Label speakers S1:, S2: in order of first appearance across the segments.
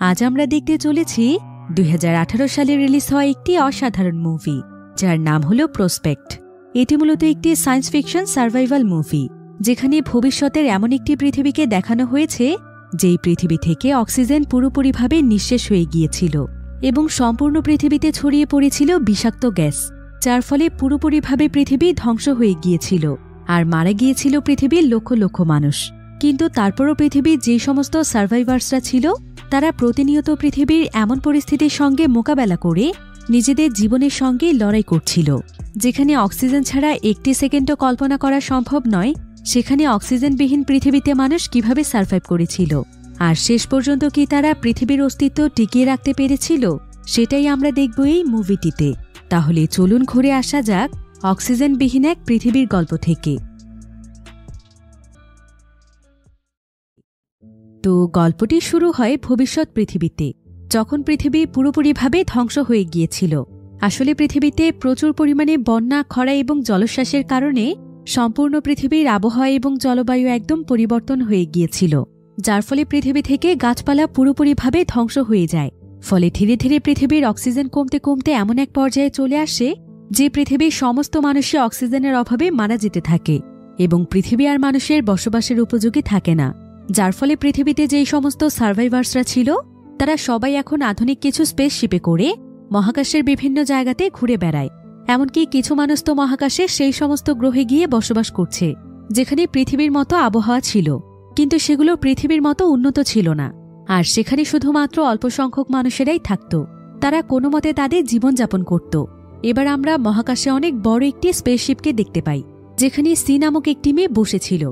S1: আজ আমরা দেখতে চলেছি 2018 সালে রিলিজ হওয়া একটি অসাধারণ মুভি, যার নাম হলো প্রসপেক্ট। এটি মূলত একটি সায়েন্স ফিকশন সার্ভাইভাল মুভি, যেখানে ভবিষ্যতের এমন একটি পৃথিবীকে দেখানো হয়েছে যেই পৃথিবী থেকে অক্সিজেন পুরোপুরিভাবে নিঃশেষ হয়ে গিয়েছিল এবং সম্পূর্ণ পৃথিবীতে ছড়িয়ে পড়েছিল বিষাক্ত গ্যাস, যার ফলে পুরোপুরিভাবে পৃথিবী ধ্বংস হয়ে গিয়েছিল আর মারা গিয়েছিল পৃথিবীর লক্ষ লক্ষ মানুষ। কিন্তু তারপরও পৃথিবীর যে সমস্ত সার্ভাইভার্সরা ছিল, তারা প্রতিনিয়ত পৃথিবীর এমন পরিস্থিতির সঙ্গে মোকাবেলা করে নিজেদের জীবনের সঙ্গে লড়াই করছিল। যেখানে অক্সিজেন ছাড়া একটি সেকেন্ডও কল্পনা করা সম্ভব নয়, সেখানে অক্সিজেনবিহীন পৃথিবীতে মানুষ কিভাবে সার্ভাইভ করেছিল, আর শেষ পর্যন্ত কি তারা পৃথিবীর অস্তিত্ব টিকিয়ে রাখতে পেরেছিল, সেটাই আমরা দেখব এই মুভিটিতে। তাহলে চলুন ঘুরে আসা যাক অক্সিজেনবিহীন এক পৃথিবীর গল্প থেকে। তো গল্পটি শুরু হয় ভবিষ্যৎ পৃথিবীতে, যখন পৃথিবী পুরোপুরিভাবে ধ্বংস হয়ে গিয়েছিল। আসলে পৃথিবীতে প্রচুর পরিমাণে বন্যা, খরা এবং জলোচ্ছ্বাসের কারণে সম্পূর্ণ পৃথিবীর আবহাওয়া এবং জলবায়ু একদম পরিবর্তন হয়ে গিয়েছিল, যার ফলে পৃথিবী থেকে গাছপালা পুরোপুরিভাবে ধ্বংস হয়ে যায়। ফলে ধীরে ধীরে পৃথিবীর অক্সিজেন কমতে কমতে এমন এক পর্যায়ে চলে আসে যে পৃথিবীর সমস্ত মানুষই অক্সিজেনের অভাবে মারা যেতে থাকে এবং পৃথিবী আর মানুষের বসবাসের উপযোগী থাকে না। যার ফলে পৃথিবীতে যেই সমস্ত সার্ভাইভার্সরা ছিল, তারা সবাই এখন আধুনিক কিছু স্পেসশিপে করে মহাকাশের বিভিন্ন জায়গাতে ঘুরে বেড়ায়। এমনকি কিছু মানুষ তো মহাকাশে সেই সমস্ত গ্রহে গিয়ে বসবাস করছে যেখানে পৃথিবীর মতো আবহাওয়া ছিল, কিন্তু সেগুলো পৃথিবীর মতো উন্নত ছিল না। আর সেখানে শুধুমাত্র অল্প সংখ্যক মানুষেরাই থাকত, তারা কোনো মতে তাদের জীবনযাপন করত। এবার আমরা মহাকাশে অনেক বড় একটি স্পেসশিপকে দেখতে পাই, যেখানে সি নামক একটি মেয়ে বসেছিল।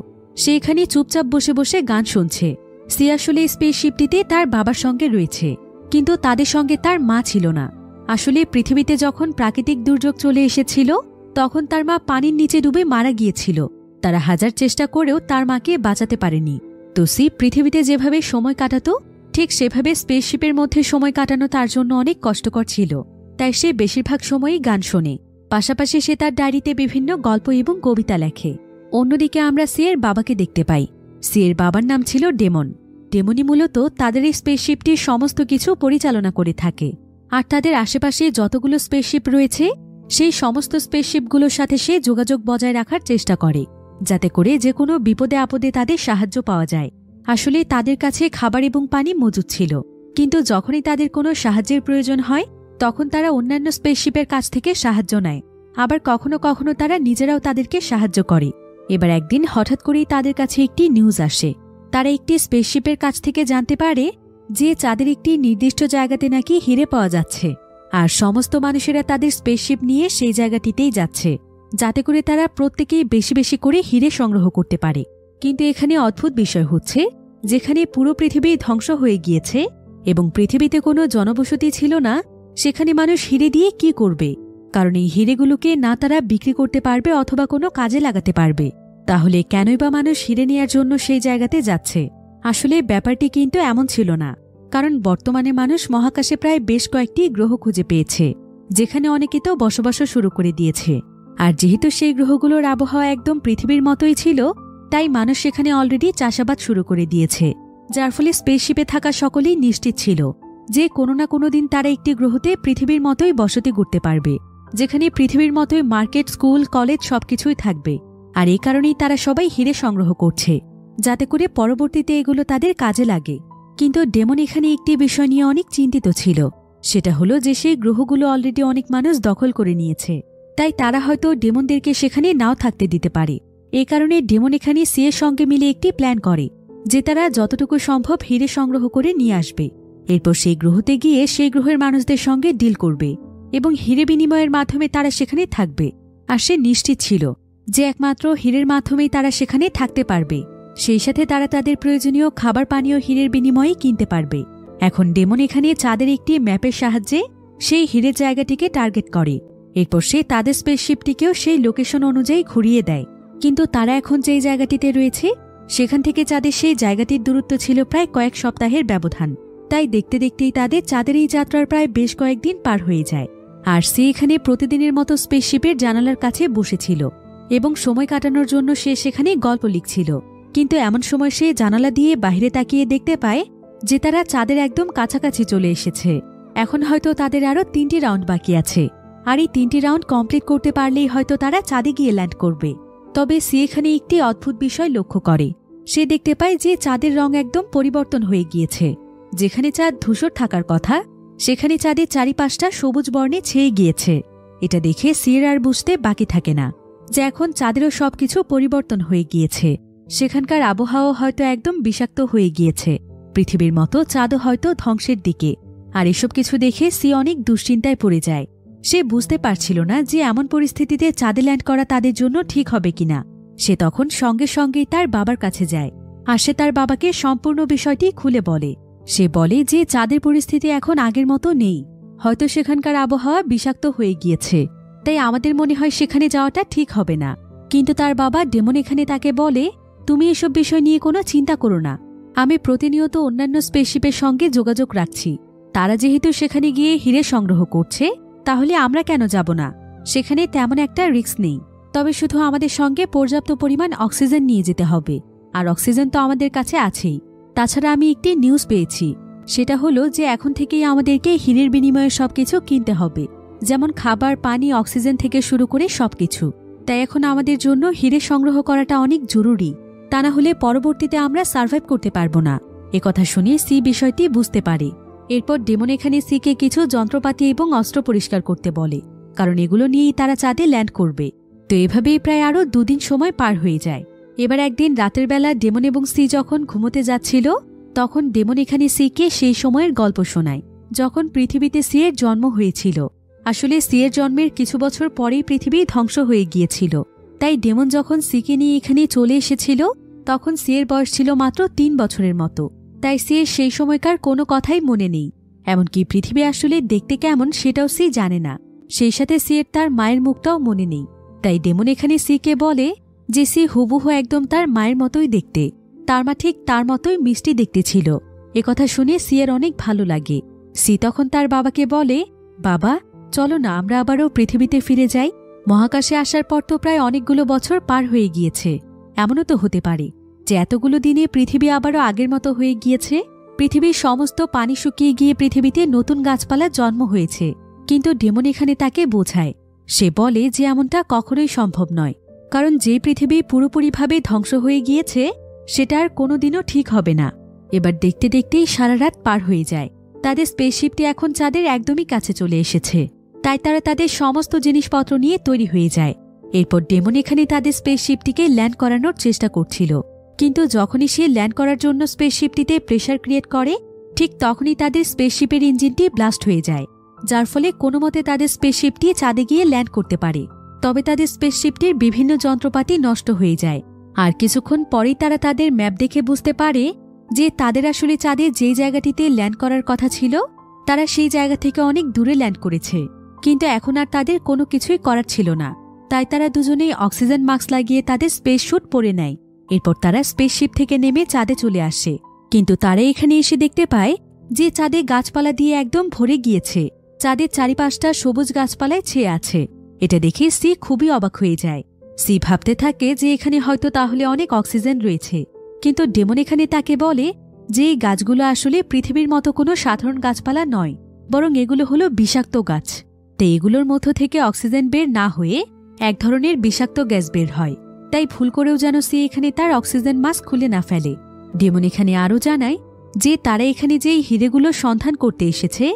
S1: সে এখানে চুপচাপ বসে বসে গান শুনছে। সি আসলে স্পেসশিপটিতে তার বাবার সঙ্গে রয়েছে, কিন্তু তাদের সঙ্গে তার মা ছিল না। আসলে পৃথিবীতে যখন প্রাকৃতিক দুর্যোগ চলে এসেছিল, তখন তার মা পানির নিচে ডুবে মারা গিয়েছিল। তারা হাজার চেষ্টা করেও তার মাকে বাঁচাতে পারেনি। তো সি পৃথিবীতে যেভাবে সময় কাটাতো, ঠিক সেভাবে স্পেসশিপের মধ্যে সময় কাটানো তার জন্য অনেক কষ্টকর ছিল। তাই সে বেশিরভাগ সময়ই গান শোনে, পাশাপাশি সে তার ডায়েরিতে বিভিন্ন গল্প এবং কবিতা লেখে। অন্যদিকে আমরা সি এর বাবাকে দেখতে পাই। সি এর বাবার নাম ছিল ডেমন। ডেমনই মূলত তাদের এই স্পেসশিপটির সমস্ত কিছু পরিচালনা করে থাকে, আর তাদের আশেপাশে যতগুলো স্পেসশিপ রয়েছে, সেই সমস্ত স্পেসশিপগুলোর সাথে সে যোগাযোগ বজায় রাখার চেষ্টা করে, যাতে করে যে কোনো বিপদে আপদে তাদের সাহায্য পাওয়া যায়। আসলে তাদের কাছে খাবার এবং পানি মজুদ ছিল, কিন্তু যখনই তাদের কোনো সাহায্যের প্রয়োজন হয়, তখন তারা অন্যান্য স্পেসশিপের কাছ থেকে সাহায্য নেয়। আবার কখনো কখনো তারা নিজেরাও তাদেরকে সাহায্য করে। এবার একদিন হঠাৎ করেই তাদের কাছে একটি নিউজ আসে। তারা একটি স্পেসশিপের কাছ থেকে জানতে পারে যে চাঁদের একটি নির্দিষ্ট জায়গাতে নাকি হিরে পাওয়া যাচ্ছে, আর সমস্ত মানুষেরা তাদের স্পেসশিপ নিয়ে সেই জায়গাটিতেই যাচ্ছে, যাতে করে তারা প্রত্যেকেই বেশি বেশি করে হিরে সংগ্রহ করতে পারে। কিন্তু এখানে অদ্ভুত বিষয় হচ্ছে, যেখানে পুরো পৃথিবী ধ্বংস হয়ে গিয়েছে এবং পৃথিবীতে কোনো জনবসতি ছিল না, সেখানে মানুষ হিরে দিয়ে কি করবে? কারণ এই হিরেগুলোকে না তারা বিক্রি করতে পারবে অথবা কোনো কাজে লাগাতে পারবে। তাহলে কেনই বা মানুষ হিরে নেয়ার জন্য সেই জায়গাতে যাচ্ছে? আসলে ব্যাপারটি কিন্তু এমন ছিল না, কারণ বর্তমানে মানুষ মহাকাশে প্রায় বেশ কয়েকটি গ্রহ খুঁজে পেয়েছে, যেখানে অনেকে তো বসবাসও শুরু করে দিয়েছে। আর যেহেতু সেই গ্রহগুলোর আবহাওয়া একদম পৃথিবীর মতোই ছিল, তাই মানুষ সেখানে অলরেডি চাষাবাদ শুরু করে দিয়েছে, যার ফলে স্পেসশিপে থাকা সকলেই নিশ্চিত ছিল যে কোনো না কোনো দিন তারা একটি গ্রহতে পৃথিবীর মতোই বসতি করতে পারবে, যেখানে পৃথিবীর মতোই মার্কেট, স্কুল, কলেজ সবকিছুই থাকবে। আর এই কারণেই তারা সবাই হিরে সংগ্রহ করছে, যাতে করে পরবর্তীতে এগুলো তাদের কাজে লাগে। কিন্তু ডেমন এখানে একটি বিষয় নিয়ে অনেক চিন্তিত ছিল। সেটা হলো যে সেই গ্রহগুলো অলরেডি অনেক মানুষ দখল করে নিয়েছে, তাই তারা হয়তো ডেমনদেরকে সেখানে নাও থাকতে দিতে পারে। এই কারণে ডেমন এখানে সি এর সঙ্গে মিলে একটি প্ল্যান করে যে তারা যতটুকু সম্ভব হিরে সংগ্রহ করে নিয়ে আসবে। এরপর সেই গ্রহতে গিয়ে সেই গ্রহের মানুষদের সঙ্গে ডিল করবে এবং হিরে বিনিময়ের মাধ্যমে তারা সেখানে থাকবে। আর সে নিশ্চিত ছিল যে একমাত্র হীরের মাধ্যমেই তারা সেখানে থাকতে পারবে। সেই সাথে তারা তাদের প্রয়োজনীয় খাবার পানীয় হীরের বিনিময়ে কিনতে পারবে। এখন ডেমন এখানে চাঁদের একটি ম্যাপের সাহায্যে সেই হীরের জায়গাটিকে টার্গেট করে। এরপর সে তাদের স্পেসশিপটিকেও সেই লোকেশন অনুযায়ী ঘুরিয়ে দেয়। কিন্তু তারা এখন যেই জায়গাটিতে রয়েছে, সেখান থেকে চাঁদের সেই জায়গাটির দূরত্ব ছিল প্রায় কয়েক সপ্তাহের ব্যবধান। তাই দেখতে দেখতেই তাদের চাঁদের এই যাত্রার প্রায় বেশ কয়েকদিন পার হয়ে যায়। আর সে এখানে প্রতিদিনের মতো স্পেসশিপের জানালার কাছে বসেছিল এবং সময় কাটানোর জন্য সে সেখানে গল্প লিখছিল। কিন্তু এমন সময় সে জানালা দিয়ে বাইরে তাকিয়ে দেখতে পায় যে তারা চাঁদের একদম কাছাকাছি চলে এসেছে। এখন হয়তো তাদের আরও 3টি রাউন্ড বাকি আছে, আর এই 3টি রাউন্ড কমপ্লিট করতে পারলেই হয়তো তারা চাঁদে গিয়ে ল্যান্ড করবে। তবে সি এখানে একটি অদ্ভুত বিষয় লক্ষ্য করে। সে দেখতে পায় যে চাঁদের রং একদম পরিবর্তন হয়ে গিয়েছে। যেখানে চাঁদ ধূসর থাকার কথা, সেখানে চাঁদের চারিপাশটা সবুজ বর্ণে ছেয়ে গিয়েছে। এটা দেখে সির আর বুঝতে বাকি থাকে না যে এখন চাঁদেরও সবকিছু পরিবর্তন হয়ে গিয়েছে। সেখানকার আবহাওয়া হয়তো একদম বিষাক্ত হয়ে গিয়েছে। পৃথিবীর মতো চাঁদও হয়তো ধ্বংসের দিকে। আর এসব কিছু দেখে সি অনেক দুশ্চিন্তায় পড়ে যায়। সে বুঝতে পারছিল না যে এমন পরিস্থিতিতে চাঁদে ল্যান্ড করা তাদের জন্য ঠিক হবে কিনা। সে তখন সঙ্গে সঙ্গেই তার বাবার কাছে যায়, আর সে তার বাবাকে সম্পূর্ণ বিষয়টি খুলে বলে। সে বলে যে চাঁদের পরিস্থিতি এখন আগের মতো নেই, হয়তো সেখানকার আবহাওয়া বিষাক্ত হয়ে গিয়েছে, তাই আমাদের মনে হয় সেখানে যাওয়াটা ঠিক হবে না। কিন্তু তার বাবা ডেমন এখানে তাকে বলে, তুমি এসব বিষয় নিয়ে কোনো চিন্তা করো না, আমি প্রতিনিয়ত অন্যান্য স্পেসশিপের সঙ্গে যোগাযোগ রাখছি। তারা যেহেতু সেখানে গিয়ে হিরে সংগ্রহ করছে, তাহলে আমরা কেন যাব না? সেখানে তেমন একটা রিস্ক নেই, তবে শুধু আমাদের সঙ্গে পর্যাপ্ত পরিমাণ অক্সিজেন নিয়ে যেতে হবে। আর অক্সিজেন তো আমাদের কাছে আছেই। তাছাড়া আমি একটি নিউজ পেয়েছি, সেটা হলো যে এখন থেকেই আমাদেরকে হীরের বিনিময়ে সবকিছু কিনতে হবে, যেমন খাবার, পানি, অক্সিজেন থেকে শুরু করে সবকিছু। তাই এখন আমাদের জন্য হীরে সংগ্রহ করাটা অনেক জরুরি, তা না হলে পরবর্তীতে আমরা সার্ভাইভ করতে পারবো না। একথা শুনে সি বিষয়টি বুঝতে পারে। এরপর ডেমন এখানে সিকে কিছু যন্ত্রপাতি এবং অস্ত্র পরিষ্কার করতে বলে, কারণ এগুলো নিয়েই তারা চাঁদে ল্যান্ড করবে। তো এভাবেই প্রায় আরও 2 দিন সময় পার হয়ে যায়। এবার একদিন রাতের বেলা ডেমন এবং সি যখন ঘুমোতে যাচ্ছিল, তখন ডেমন এখানে সিকে সেই সময়ের গল্প শোনায় যখন পৃথিবীতে সি এর জন্ম হয়েছিল। আসলে সি এর জন্মের কিছু বছর পরেই পৃথিবী ধ্বংস হয়ে গিয়েছিল। তাই ডেমন যখন সিকে নিয়ে এখানে চলে এসেছিল, তখন সি এর বয়স ছিল মাত্র 3 বছরের মতো। তাই সি এর সেই সময়কার কোনো কথাই মনে নেই, এমনকি পৃথিবী আসলে দেখতে কেমন সেটাও সি জানে না। সেই সাথে সি এর তার মায়ের মুখটাও মনে নেই। তাই ডেমন এখানে সিকে বলে যে সি হুবহু একদম তার মায়ের মতোই দেখতে, তার মা ঠিক তার মতোই মিষ্টি দেখতে ছিল। একথা শুনে সি এর অনেক ভালো লাগে। সি তখন তার বাবাকে বলে, বাবা চলো না আমরা আবারও পৃথিবীতে ফিরে যাই। মহাকাশে আসার পর তো প্রায় অনেকগুলো বছর পার হয়ে গিয়েছে। এমনও তো হতে পারে যে এতগুলো দিনে পৃথিবী আবারও আগের মতো হয়ে গিয়েছে। পৃথিবীর সমস্ত পানি শুকিয়ে গিয়ে পৃথিবীতে নতুন গাছপালা জন্ম হয়েছে। কিন্তু ডেমন এখানে তাকে বোঝায়। সে বলে যে এমনটা কখনোই সম্ভব নয়, কারণ যে পৃথিবী পুরোপুরিভাবে ধ্বংস হয়ে গিয়েছে সেটা আর কোনোদিনও ঠিক হবে না। এবার দেখতে দেখতেই সারা রাত পার হয়ে যায়। তাদের স্পেসশিপটি এখন চাঁদের একদমই কাছে চলে এসেছে। তাই তারা তাদের সমস্ত জিনিসপত্র নিয়ে তৈরি হয়ে যায়। এরপর ডেমন এখানে তাদের স্পেসশিপটিকে ল্যান্ড করানোর চেষ্টা করছিল, কিন্তু যখনই সে ল্যান্ড করার জন্য স্পেসশিপটিতে প্রেশার ক্রিয়েট করে, ঠিক তখনই তাদের স্পেসশিপের ইঞ্জিনটি ব্লাস্ট হয়ে যায়, যার ফলে কোনোমতে তাদের স্পেসশিপটি চাঁদে গিয়ে ল্যান্ড করতে পারে। তবে তাদের স্পেসশিপটির বিভিন্ন যন্ত্রপাতি নষ্ট হয়ে যায়। আর কিছুক্ষণ পরেই তারা তাদের ম্যাপ দেখে বুঝতে পারে যে তাদের আসলে চাঁদে যে জায়গাটিতে ল্যান্ড করার কথা ছিল, তারা সেই জায়গা থেকে অনেক দূরে ল্যান্ড করেছে। কিন্তু এখন আর তাদের কোনো কিছুই করার ছিল না। তাই তারা দুজনেই অক্সিজেন মাস্ক লাগিয়ে তাদের স্পেস স্যুট পরে নেয়। এরপর তারা স্পেসশিপ থেকে নেমে চাঁদে চলে আসে। কিন্তু তারা এখানে এসে দেখতে পায় যে চাঁদে গাছপালা দিয়ে একদম ভরে গিয়েছে। চাঁদের চারিপাশটা সবুজ গাছপালায় ছেয়ে আছে। এটা দেখে সি খুবই অবাক হয়ে যায়। সি ভাবতে থাকে যে এখানে হয়তো তাহলে অনেক অক্সিজেন রয়েছে। কিন্তু ডেমন এখানে তাকে বলে যে এই গাছগুলো আসলে পৃথিবীর মতো কোনো সাধারণ গাছপালা নয়, বরং এগুলো হলো বিষাক্ত গাছ। তাই এগুলোর মধ্য থেকে অক্সিজেন বের না হয়ে এক ধরনের বিষাক্ত গ্যাস বের হয়। তাই ভুল করেও যেন সি এখানে তার অক্সিজেন মাস্ক খুলে না ফেলে। ডেমন এখানে আরও জানায় যে তারা এখানে যেই হিরেগুলো সন্ধান করতে এসেছে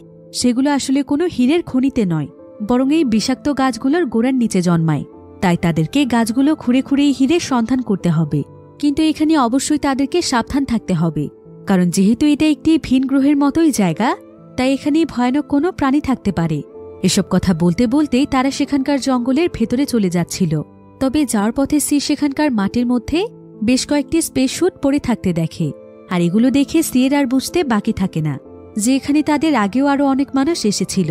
S1: সেগুলো আসলে কোনো হীরের খনিতে নয়, বরং এই বিষাক্ত গাছগুলোর গোড়ার নিচে জন্মায়। তাই তাদেরকে গাছগুলো খুঁড়ে খুঁড়ে হীরের সন্ধান করতে হবে। কিন্তু এখানে অবশ্যই তাদেরকে সাবধান থাকতে হবে, কারণ যেহেতু এটা একটি ভিন গ্রহের মতোই জায়গা, তাই এখানে ভয়ানক কোনো প্রাণী থাকতে পারে। এসব কথা বলতে বলতেই তারা সেখানকার জঙ্গলের ভেতরে চলে যাচ্ছিল। তবে যাওয়ার পথে সি সেখানকার মাটির মধ্যে বেশ কয়েকটি স্পেস স্যুট পরে থাকতে দেখে। আর এগুলো দেখে সি এর আর বুঝতে বাকি থাকে না যে এখানে তাদের আগেও আরও অনেক মানুষ এসেছিল,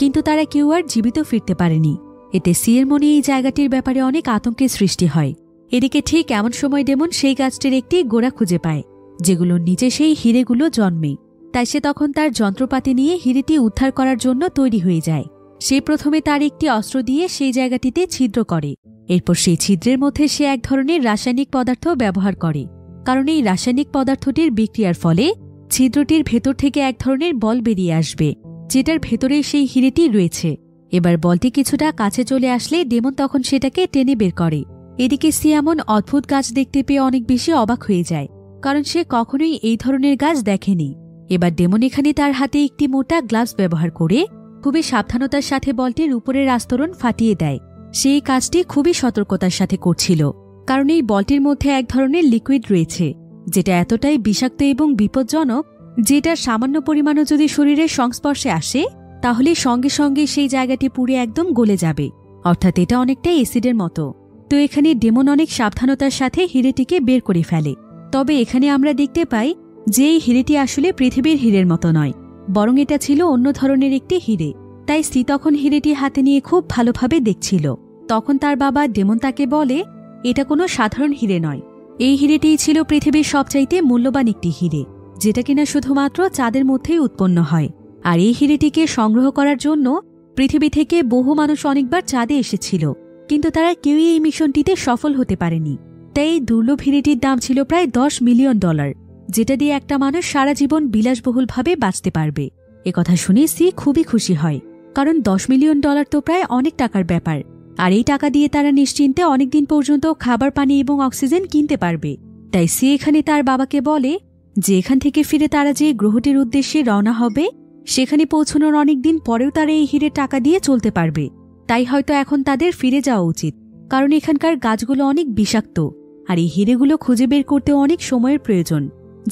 S1: কিন্তু তারা কেউ আর জীবিত ফিরতে পারেনি। এতে সি এর মনে এই জায়গাটির ব্যাপারে অনেক আতঙ্কের সৃষ্টি হয়। এদিকে ঠিক এমন সময় ডেমন সেই গাছটির একটি গোড়া খুঁজে পায়, যেগুলোর নিচে সেই হিরেগুলো জন্মে। তাই সে তখন তার যন্ত্রপাতি নিয়ে হিরেটি উদ্ধার করার জন্য তৈরি হয়ে যায়। সে প্রথমে তার একটি অস্ত্র দিয়ে সেই জায়গাটিতে ছিদ্র করে। এরপর সেই ছিদ্রের মধ্যে সে এক ধরনের রাসায়নিক পদার্থ ব্যবহার করে, কারণ এই রাসায়নিক পদার্থটির বিক্রিয়ার ফলে ছিদ্রটির ভেতর থেকে এক ধরনের বল বেরিয়ে আসবে, যেটার ভেতরে সেই হিরেটি রয়েছে। এবার বলটি কিছুটা কাছে চলে আসলে ডেমন তখন সেটাকে টেনে বের করে। এদিকে সি এমন অদ্ভুত গাছ দেখতে পেয়ে অনেক বেশি অবাক হয়ে যায়, কারণ সে কখনোই এই ধরনের গাছ দেখেনি। এবার ডেমন এখানে তার হাতে একটি মোটা গ্লাভস ব্যবহার করে খুবই সাবধানতার সাথে বলটির উপরের আস্তরণ ফাটিয়ে দেয়। সেই কাজটি খুবই সতর্কতার সাথে করছিল, কারণ এই বলটির মধ্যে এক ধরনের লিকুইড রয়েছে, যেটা এতটাই বিষাক্ত এবং বিপজ্জনক যেটার সামান্য পরিমাণও যদি শরীরের সংস্পর্শে আসে তাহলে সঙ্গে সঙ্গে সেই জায়গাটি পুড়ে একদম গলে যাবে, অর্থাৎ এটা অনেকটাই অ্যাসিডের মতো। তো এখানে ডেমন অনেক সাবধানতার সাথে হিরেটিকে বের করে ফেলে। তবে এখানে আমরা দেখতে পাই যে এই হিরেটি আসলে পৃথিবীর হীরের মতো নয়, বরং এটা ছিল অন্য ধরনের একটি হিরে। তাই সি তখন হিরেটি হাতে নিয়ে খুব ভালোভাবে দেখছিল। তখন তার বাবা ডেমন তাকে বলে, এটা কোনো সাধারণ হিরে নয়, এই হিরেটিই ছিল পৃথিবীর সবচাইতে মূল্যবান একটি হিরে, যেটা কিনা শুধুমাত্র চাঁদের মধ্যেই উৎপন্ন হয়। আর এই হিরেটিকে সংগ্রহ করার জন্য পৃথিবী থেকে বহু মানুষ অনেকবার চাঁদে এসেছিল, কিন্তু তারা কেউই এই মিশনটিতে সফল হতে পারেনি। তাই এই দুর্লভ হিরেটির দাম ছিল প্রায় $10 মিলিয়ন, যেটা দিয়ে একটা মানুষ সারা জীবন বিলাসবহুলভাবে বাঁচতে পারবে। একথা শুনে সি খুবই খুশি হয়, কারণ $10 মিলিয়ন তো প্রায় অনেক টাকার ব্যাপার। আর এই টাকা দিয়ে তারা নিশ্চিন্তে অনেকদিন পর্যন্ত খাবার, পানি এবং অক্সিজেন কিনতে পারবে। তাই সি এখানে তার বাবাকে বলে যে এখান থেকে ফিরে তারা যে গ্রহটির উদ্দেশ্যে রওনা হবে সেখানে পৌঁছানোর অনেকদিন পরেও তারা এই হিরের টাকা দিয়ে চলতে পারবে। তাই হয়তো এখন তাদের ফিরে যাওয়া উচিত, কারণ এখানকার গাছগুলো অনেক বিষাক্ত আর এই হিরেগুলো খুঁজে বের করতে অনেক সময়ের প্রয়োজন,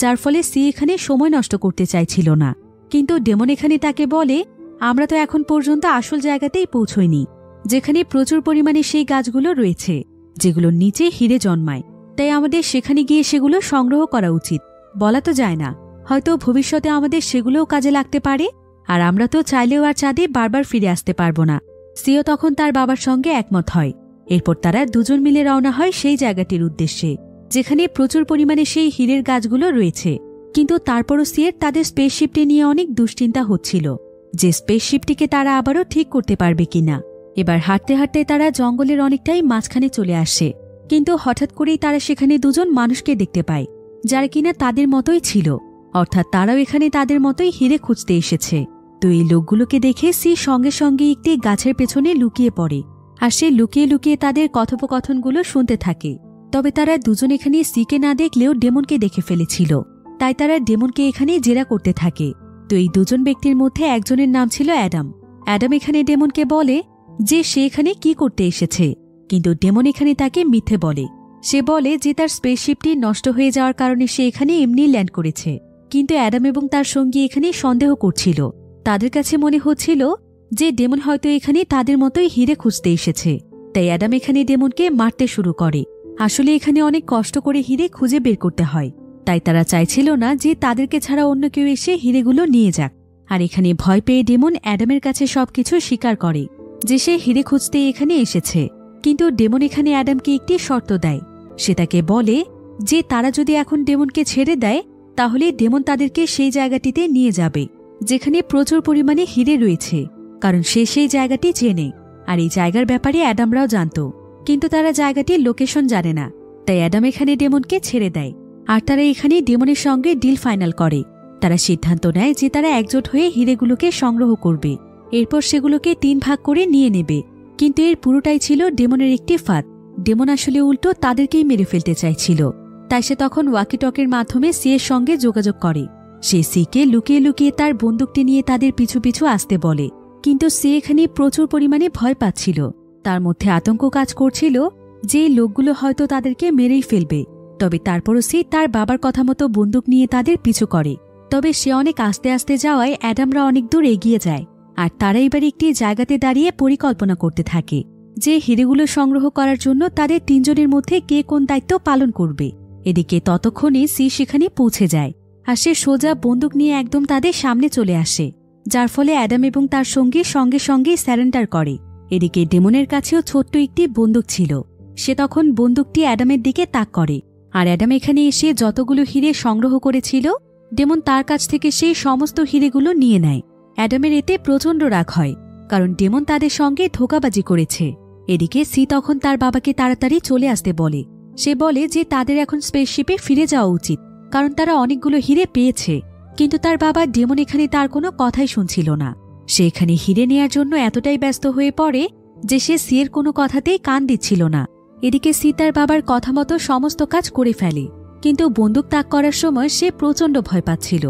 S1: যার ফলে সি এখানে সময় নষ্ট করতে চাইছিল না। কিন্তু ডেমন এখানে তাকে বলে, আমরা তো এখন পর্যন্ত আসল জায়গাতেই পৌঁছইনি, যেখানে প্রচুর পরিমাণে সেই গাছগুলো রয়েছে যেগুলোর নিচে হিরে জন্মায়। তাই আমাদের সেখানে গিয়ে সেগুলো সংগ্রহ করা উচিত। বলা তো যায় না, হয়তো ভবিষ্যতে আমাদের সেগুলোও কাজে লাগতে পারে, আর আমরা তো চাইলেও আর চাঁদে বারবার ফিরে আসতে পারবো না। সিও তখন তার বাবার সঙ্গে একমত হয়। এরপর তারা দুজন মিলে রওনা হয় সেই জায়গাটির উদ্দেশ্যে যেখানে প্রচুর পরিমাণে সেই হীরের গাছগুলো রয়েছে। কিন্তু তারপরও সিয়ের তাদের স্পেসশিপটি নিয়ে অনেক দুশ্চিন্তা হচ্ছিল যে স্পেসশিপটিকে তারা আবারও ঠিক করতে পারবে কিনা। এবার হাঁটতে হাঁটতে তারা জঙ্গলের অনেকটাই মাঝখানে চলে আসে, কিন্তু হঠাৎ করেই তারা সেখানে দুজন মানুষকে দেখতে পায় যারা কিনা তাদের মতোই ছিল, অর্থাৎ তারাও এখানে তাদের মতোই হিরে খুঁজতে এসেছে। তো এই লোকগুলোকে দেখে সি সঙ্গে সঙ্গে একটি গাছের পেছনে লুকিয়ে পড়ে, আর সে লুকিয়ে লুকিয়ে তাদের কথোপকথনগুলো শুনতে থাকে। তবে তারা দুজন এখানে সিকে না দেখলেও ডেমনকে দেখে ফেলেছিল, তাই তারা ডেমনকে এখানে জেরা করতে থাকে। তো এই দুজন ব্যক্তির মধ্যে একজনের নাম ছিল অ্যাডাম। অ্যাডাম এখানে ডেমনকে বলে যে সে এখানে কি করতে এসেছে, কিন্তু ডেমন এখানে তাকে মিথ্যে বলে। সে বলে যে তার স্পেসশিপটি নষ্ট হয়ে যাওয়ার কারণে সে এখানে এমনি ল্যান্ড করেছে। কিন্তু অ্যাডাম এবং তার সঙ্গী এখানে সন্দেহ করছিল। তাদের কাছে মনে হচ্ছিল যে ডেমন হয়তো এখানে তাদের মতোই হিরে খুঁজতে এসেছে। তাই অ্যাডাম এখানে ডেমনকে মারতে শুরু করে। আসলে এখানে অনেক কষ্ট করে হিরে খুঁজে বের করতে হয়, তাই তারা চাইছিল না যে তাদেরকে ছাড়া অন্য কেউ এসে হিরেগুলো নিয়ে যাক। আর এখানে ভয় পেয়ে ডেমন অ্যাডামের কাছে সবকিছু স্বীকার করে যে সে হিরে খুঁজতে এখানে এসেছে। কিন্তু ডেমন এখানে অ্যাডামকে একটি শর্ত দেয়। সে তাকে বলে যে তারা যদি এখন ডেমনকে ছেড়ে দেয় তাহলে ডেমন তাদেরকে সেই জায়গাটিতে নিয়ে যাবে যেখানে প্রচুর পরিমাণে হিরে রয়েছে, কারণ সে সেই জায়গাটি চেনে। আর এই জায়গার ব্যাপারে অ্যাডামরাও জানত, কিন্তু তারা জায়গাটির লোকেশন জানে না। তাই অ্যাডাম এখানে ডেমনকে ছেড়ে দেয়, আর তারা এখানে ডেমনের সঙ্গে ডিল ফাইনাল করে। তারা সিদ্ধান্ত নেয় যে তারা একজোট হয়ে হিরেগুলোকে সংগ্রহ করবে, এরপর সেগুলোকে 3 ভাগ করে নিয়ে নেবে। কিন্তু এর পুরোটাই ছিল ডেমনের একটি ফাঁদ। ডেমন আসলে উল্টো তাদেরকেই মেরে ফেলতে চাইছিল। তাই সে তখন ওয়াকিটকের মাধ্যমে সিয়ের সঙ্গে যোগাযোগ করে। সে সিকে লুকিয়ে লুকিয়ে তার বন্দুকটি নিয়ে তাদের পিছু পিছু আসতে বলে, কিন্তু সি এখানে প্রচুর পরিমাণে ভয় পাচ্ছিল। তার মধ্যে আতঙ্ক কাজ করছিল যে লোকগুলো হয়তো তাদেরকে মেরেই ফেলবে। তবে তারপরও সি তার বাবার কথা মতো বন্দুক নিয়ে তাদের পিছু করে। তবে সে অনেক আস্তে আস্তে যাওয়ায় অ্যাডামরা অনেক দূর এগিয়ে যায়, আর তারা এবার একটি জায়গাতে দাঁড়িয়ে পরিকল্পনা করতে থাকে যে হিরেগুলো সংগ্রহ করার জন্য তাদের 3 জনের মধ্যে কে কোন দায়িত্ব পালন করবে। এদিকে ততক্ষণে সি সেখানে পৌঁছে যায়, আর সে সোজা বন্দুক নিয়ে একদম তাদের সামনে চলে আসে, যার ফলে অ্যাডাম এবং তার সঙ্গে সঙ্গে সঙ্গে স্যারেন্ডার করে। এদিকে ডেমনের কাছেও ছোট্ট একটি বন্দুক ছিল। সে তখন বন্দুকটি অ্যাডামের দিকে তাক করে, আর অ্যাডাম এখানে এসে যতগুলো হিরে সংগ্রহ করেছিল ডেমন তার কাছ থেকে সেই সমস্ত হিরেগুলো নিয়ে নেয়। অ্যাডামের এতে প্রচণ্ড রাগ হয়, কারণ ডেমন তাদের সঙ্গে ধোঁকাবাজি করেছে। এদিকে সি তখন তার বাবাকে তাড়াতাড়ি চলে আসতে বলে। সে বলে যে তাদের এখন স্পেসশিপে ফিরে যাওয়া উচিত, কারণ তারা অনেকগুলো হিরে পেয়েছে, কিন্তু তার বাবা ডেমন এখানে তার কোনো কথাই শুনছিল না। সে এখানে হিরে নেয়ার জন্য এতটাই ব্যস্ত হয়ে পড়ে যে সে সিয়ের কোনো কথাতেই কান দিচ্ছিল না। এদিকে সি তার বাবার কথা মতো সমস্ত কাজ করে ফেলে, কিন্তু বন্দুক তাক করার সময় সে প্রচণ্ড ভয় পাচ্ছিল,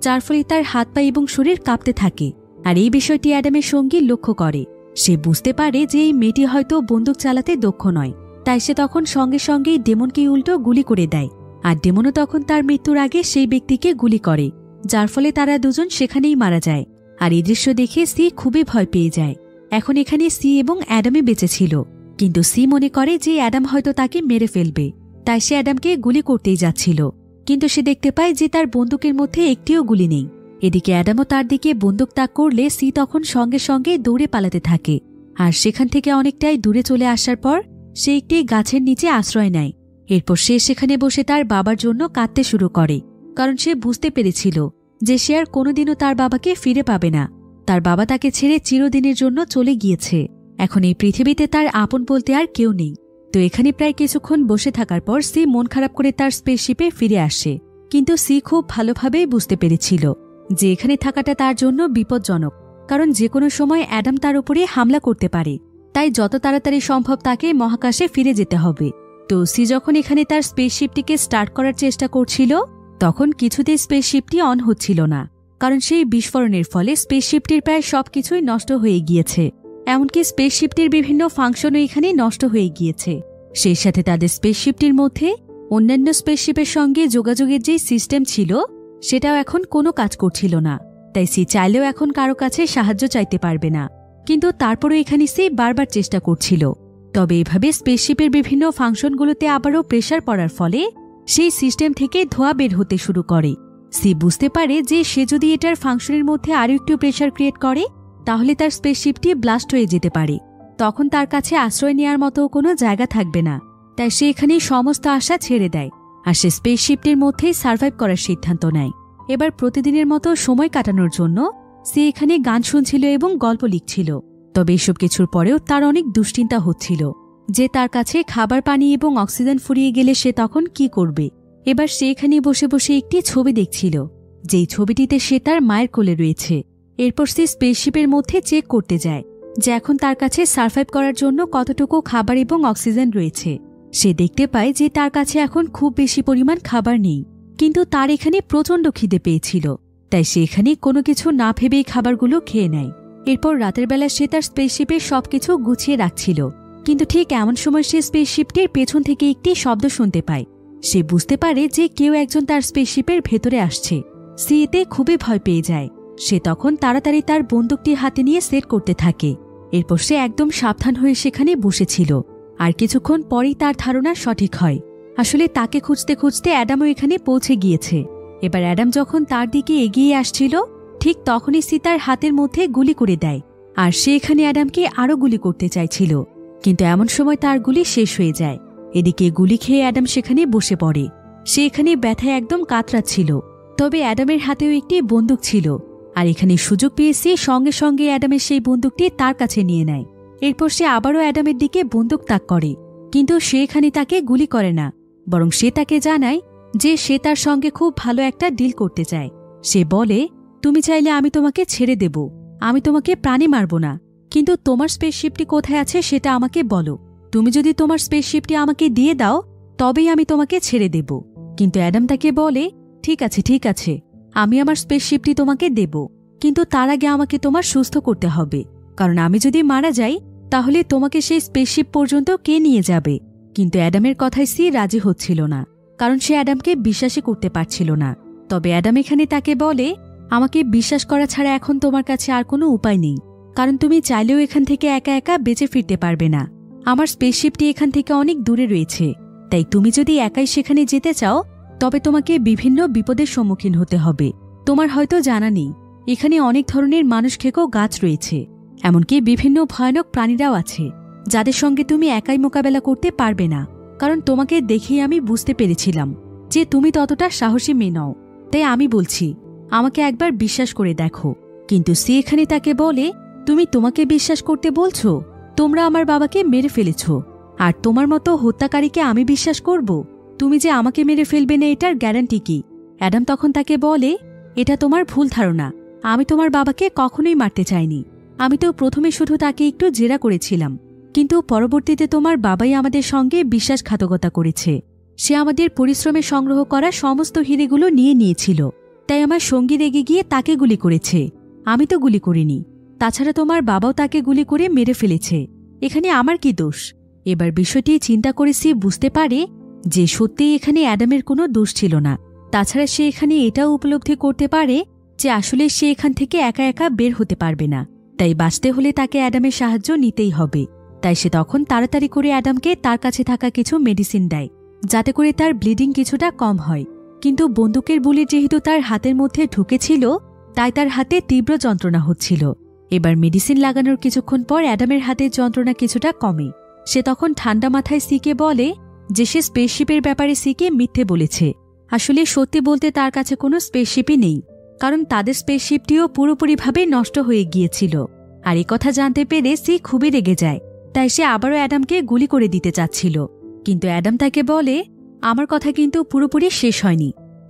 S1: যার ফলে তার হাত পা এবং শরীর কাঁপতে থাকে। আর এই বিষয়টি অ্যাডামের সঙ্গী লক্ষ্য করে। সে বুঝতে পারে যে এই মেয়েটি হয়তো বন্দুক চালাতে দক্ষ নয়, তাই সে তখন সঙ্গে সঙ্গেই ডেমনকে উল্টো গুলি করে দেয়। আর ডেমনও তখন তার মৃত্যুর আগে সেই ব্যক্তিকে গুলি করে, যার ফলে তারা দুজন সেখানেই মারা যায়। আর এই দৃশ্য দেখে সি খুবই ভয় পেয়ে যায়। এখন এখানে সি এবং অ্যাডামে বেঁচে ছিল, কিন্তু সি মনে করে যে অ্যাডাম হয়তো তাকে মেরে ফেলবে, তাই সে অ্যাডামকে গুলি করতেই যাচ্ছিল। কিন্তু সে দেখতে পায় যে তার বন্দুকের মধ্যে একটিও গুলি নেই। এদিকে অ্যাডামও তার দিকে বন্দুক তাক করলে সি তখন সঙ্গে সঙ্গে দৌড়ে পালাতে থাকে। আর সেখান থেকে অনেকটাই দূরে চলে আসার পর সে একটি গাছের নিচে আশ্রয় নেয়। এরপর সে সেখানে বসে তার বাবার জন্য কাঁদতে শুরু করে, কারণ সে বুঝতে পেরেছিল যে সে আর কোনোদিনও তার বাবাকে ফিরে পাবে না। তার বাবা তাকে ছেড়ে চিরদিনের জন্য চলে গিয়েছে। এখন এই পৃথিবীতে তার আপন বলতে আর কেউ নেই। তো এখানে প্রায় কিছুক্ষণ বসে থাকার পর সি মন খারাপ করে তার স্পেসশিপে ফিরে আসে। কিন্তু সি খুব ভালোভাবেই বুঝতে পেরেছিল যে এখানে থাকাটা তার জন্য বিপজ্জনক, কারণ যে কোনো সময় অ্যাডাম তার উপরে হামলা করতে পারে। তাই যত তাড়াতাড়ি সম্ভব তাকে মহাকাশে ফিরে যেতে হবে। তো সি যখন এখানে তার স্পেসশিপটিকে স্টার্ট করার চেষ্টা করছিল, তখন কিছুতেই স্পেসশিপটি অন হচ্ছিল না, কারণ সেই বিস্ফোরণের ফলে স্পেসশিপটির প্রায় সবকিছুই নষ্ট হয়ে গিয়েছে। এমনকি স্পেসশিপটির বিভিন্ন ফাংশনও এখানে নষ্ট হয়ে গিয়েছে। সেই সাথে তাদের স্পেসশিপটির মধ্যে অন্যান্য স্পেসশিপের সঙ্গে যোগাযোগের যে সিস্টেম ছিল সেটাও এখন কোনো কাজ করছিল না। তাই সি চাইলেও এখন কারো কাছে সাহায্য চাইতে পারবে না। কিন্তু তারপরও এখানে সি বারবার চেষ্টা করছিল। তবে এভাবে স্পেসশিপের বিভিন্ন ফাংশনগুলোতে আবারও প্রেসার পড়ার ফলে সেই সিস্টেম থেকে ধোঁয়া বের হতে শুরু করে। সি বুঝতে পারে যে সে যদি এটার ফাংশনের মধ্যে আরও একটু প্রেসার ক্রিয়েট করে তাহলে তার স্পেসশিপটি ব্লাস্ট হয়ে যেতে পারে। তখন তার কাছে আশ্রয় নেওয়ার মতো কোনো জায়গা থাকবে না। তাই সে এখানে সমস্ত আশা ছেড়ে দেয় আর সে স্পেসশিপটির মধ্যেই সার্ভাইভ করার সিদ্ধান্ত নেয়। এবার প্রতিদিনের মতো সময় কাটানোর জন্য সে এখানে গান শুনছিল এবং গল্প লিখছিল। তবে এসব কিছুর পরেও তার অনেক দুশ্চিন্তা হচ্ছিল যে তার কাছে খাবার পানি এবং অক্সিজেন ফুরিয়ে গেলে সে তখন কি করবে। এবার সে এখানে বসে বসে একটি ছবি দেখছিল, যেই ছবিটিতে সে তার মায়ের কোলে রয়েছে। এরপর সে স্পেসশিপের মধ্যে চেক করতে যায় যে এখন তার কাছে সার্ভাইভ করার জন্য কতটুকু খাবার এবং অক্সিজেন রয়েছে। সে দেখতে পায় যে তার কাছে এখন খুব বেশি পরিমাণ খাবার নেই, কিন্তু তার এখানে প্রচণ্ড খিদে পেয়েছিল। তাই সে এখানে কোনো কিছু না ভেবেই খাবারগুলো খেয়ে নেয়। এরপর রাতের বেলা সে তার স্পেসশিপে সবকিছু গুছিয়ে রাখছিল, কিন্তু ঠিক এমন সময় সে স্পেসশিপটির পেছন থেকে একটি শব্দ শুনতে পায়। সে বুঝতে পারে যে কেউ একজন তার স্পেসশিপের ভেতরে আসছে। সে এতে খুবই ভয় পেয়ে যায়। সে তখন তাড়াতাড়ি তার বন্দুকটি হাতে নিয়ে সেট করতে থাকে। এরপর সে একদম সাবধান হয়ে সেখানে বসেছিল। আর কিছুক্ষণ পরেই তার ধারণা সঠিক হয়। আসলে তাকে খুঁজতে খুঁজতে অ্যাডামও এখানে পৌঁছে গিয়েছে। এবার অ্যাডাম যখন তার দিকে এগিয়ে আসছিল, ঠিক তখনই সি তার হাতের মধ্যে গুলি করে দেয়। আর সে এখানে অ্যাডামকে আরও গুলি করতে চাইছিল, কিন্তু এমন সময় তার গুলি শেষ হয়ে যায়। এদিকে গুলি খেয়ে অ্যাডাম সেখানে বসে পড়ে। সে এখানে ব্যথায় একদম কাতরাচ্ছিল। তবে অ্যাডামের হাতেও একটি বন্দুক ছিল, আর এখানে সুযোগ পেয়ে সে সঙ্গে সঙ্গে অ্যাডামের সেই বন্দুকটি তার কাছে নিয়ে নেয়। এরপর সে আবারও অ্যাডামের দিকে বন্দুক তাক করে, কিন্তু সে এখানে তাকে গুলি করে না, বরং সে তাকে জানায় যে সে তার সঙ্গে খুব ভালো একটা ডিল করতে চায়। সে বলে, তুমি চাইলে আমি তোমাকে ছেড়ে দেব, আমি তোমাকে প্রাণে মারব না, কিন্তু তোমার স্পেসশিপটি কোথায় আছে সেটা আমাকে বলো। তুমি যদি তোমার স্পেসশিপটি আমাকে দিয়ে দাও তবেই আমি তোমাকে ছেড়ে দেব। কিন্তু অ্যাডাম তাকে বলে, ঠিক আছে ঠিক আছে, আমি আমার স্পেসশিপটি তোমাকে দেব, কিন্তু তার আগে আমাকে তোমার সুস্থ করতে হবে, কারণ আমি যদি মারা যাই তাহলে তোমাকে সেই স্পেসশিপ পর্যন্ত কে নিয়ে যাবে। কিন্তু অ্যাডামের কথায় সি রাজি হচ্ছিল না, কারণ সে অ্যাডামকে বিশ্বাসই করতে পারছিল না। তবে অ্যাডাম এখানে তাকে বলে, আমাকে বিশ্বাস করা ছাড়া এখন তোমার কাছে আর কোনো উপায় নেই, কারণ তুমি চাইলেও এখান থেকে একা একা বেঁচে ফিরতে পারবে না। আমার স্পেসশিপটি এখান থেকে অনেক দূরে রয়েছে, তাই তুমি যদি একাই সেখানে যেতে চাও তবে তোমাকে বিভিন্ন বিপদের সম্মুখীন হতে হবে। তোমার হয়তো জানা নেই এখানে অনেক ধরনের মানুষ খেকো গাছ রয়েছে, এমনকি বিভিন্ন ভয়ানক প্রাণীরাও আছে যাদের সঙ্গে তুমি একাই মোকাবেলা করতে পারবে না, কারণ তোমাকে দেখেই আমি বুঝতে পেরেছিলাম যে তুমি ততটা সাহসী মেয়ে নও। তাই আমি বলছি, আমাকে একবার বিশ্বাস করে দেখো। কিন্তু সে এখানে তাকে বলে, তুমি তোমাকে বিশ্বাস করতে বলছো? তোমরা আমার বাবাকে মেরে ফেলেছ, আর তোমার মতো হত্যাকারীকে আমি বিশ্বাস করব? তুমি যে আমাকে মেরে ফেলবে না এটার গ্যারান্টি কি? অ্যাডাম তখন তাকে বলে, এটা তোমার ভুল ধারণা। আমি তোমার বাবাকে কখনোই মারতে চাইনি। আমি তো প্রথমে শুধু তাকে একটু জেরা করেছিলাম, কিন্তু পরবর্তীতে তোমার বাবাই আমাদের সঙ্গে বিশ্বাসঘাতকতা করেছে। সে আমাদের পরিশ্রমে সংগ্রহ করা সমস্ত হিরেগুলো নিয়ে নিয়েছিল, তাই আমার সঙ্গী রেগে গিয়ে তাকে গুলি করেছে। আমি তো গুলি করিনি। তাছাড়া তোমার বাবাও তাকে গুলি করে মেরে ফেলেছে। এখানে আমার কি দোষ? এবার বিষয়টি চিন্তা করে সি বুঝতে পারে যে সত্যিই এখানে অ্যাডামের কোনো দোষ ছিল না। তাছাড়া সে এখানে এটাও উপলব্ধি করতে পারে যে আসলে সে এখান থেকে একা একা বের হতে পারবে না, তাই বাঁচতে হলে তাকে অ্যাডামের সাহায্য নিতেই হবে। তাই সে তখন তাড়াতাড়ি করে অ্যাডামকে তার কাছে থাকা কিছু মেডিসিন দেয়, যাতে করে তার ব্লিডিং কিছুটা কম হয়। কিন্তু বন্দুকের বুলেট যেহেতু তার হাতের মধ্যে ঢুকেছিল, তাই তার হাতে তীব্র যন্ত্রণা হচ্ছিল। এবার মেডিসিন লাগানোর কিছুক্ষণ পর অ্যাডামের হাতের যন্ত্রণা কিছুটা কমে। সে তখন ঠান্ডা মাথায় সিকে বলে যে সে স্পেসশিপের ব্যাপারে সিকে মিথ্যে বলেছে। আসলে সত্যি বলতে তার কাছে কোনো স্পেসশিপই নেই, কারণ তাদের স্পেসশিপটিও পুরোপুরিভাবে নষ্ট হয়ে গিয়েছিল। আর এই কথা জানতে পেরে সি খুবই রেগে যায়, তাই সে আবারও অ্যাডামকে গুলি করে দিতে চাচ্ছিল। কিন্তু অ্যাডাম তাকে বলে, আমার কথা কিন্তু পুরোপুরি শেষ হয়নি।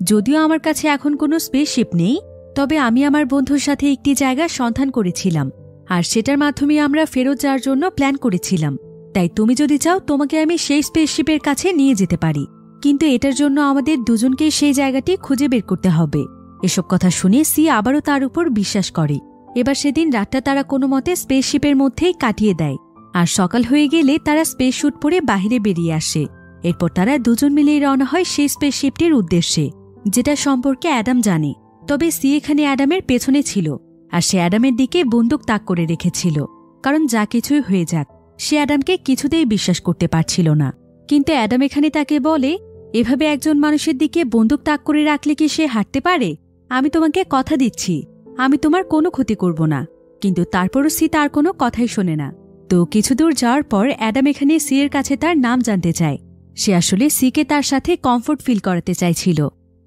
S1: যদিও আমার কাছে এখন কোনো স্পেসশিপ নেই, তবে আমি আমার বন্ধুর সাথে একটি জায়গা সন্ধান করেছিলাম, আর সেটার মাধ্যমে আমরা ফেরত যাওয়ার জন্য প্ল্যান করেছিলাম। তাই তুমি যদি চাও তোমাকে আমি সেই স্পেসশিপের কাছে নিয়ে যেতে পারি, কিন্তু এটার জন্য আমাদের দুজনকেই সেই জায়গাটি খুঁজে বের করতে হবে। এসব কথা শুনে সি আবারও তার উপর বিশ্বাস করে। এবার সেদিন রাতটা তারা কোনো মতে স্পেসশিপের মধ্যেই কাটিয়ে দেয়, আর সকাল হয়ে গেলে তারা স্পেস স্যুট পরে বাহিরে বেরিয়ে আসে। এরপর তারা দুজন মিলেই রওনা হয় সেই স্পেসশিপটির উদ্দেশ্যে, যেটা সম্পর্কে অ্যাডাম জানে। তবে সি এখানে অ্যাডামের পেছনে ছিল, আর সে অ্যাডামের দিকে বন্দুক তাক করে রেখেছিল, কারণ যা কিছুই হয়ে যাক সে অ্যাডামকে কিছুতেই বিশ্বাস করতে পারছিল না। কিন্তু অ্যাডাম এখানে তাকে বলে, এভাবে একজন মানুষের দিকে বন্দুক তাক করে রাখলে কি সে হাঁটতে পারে? আমি তোমাকে কথা দিচ্ছি, আমি তোমার কোনো ক্ষতি করব না। কিন্তু তারপরও সি তার কোনো কথাই শোনে না। তো কিছু দূর যাওয়ার পর অ্যাডাম এখানে সি এর কাছে তার নাম জানতে চায়। সে আসলে সিকে তার সাথে কমফোর্ট ফিল করাতে চাইছিল,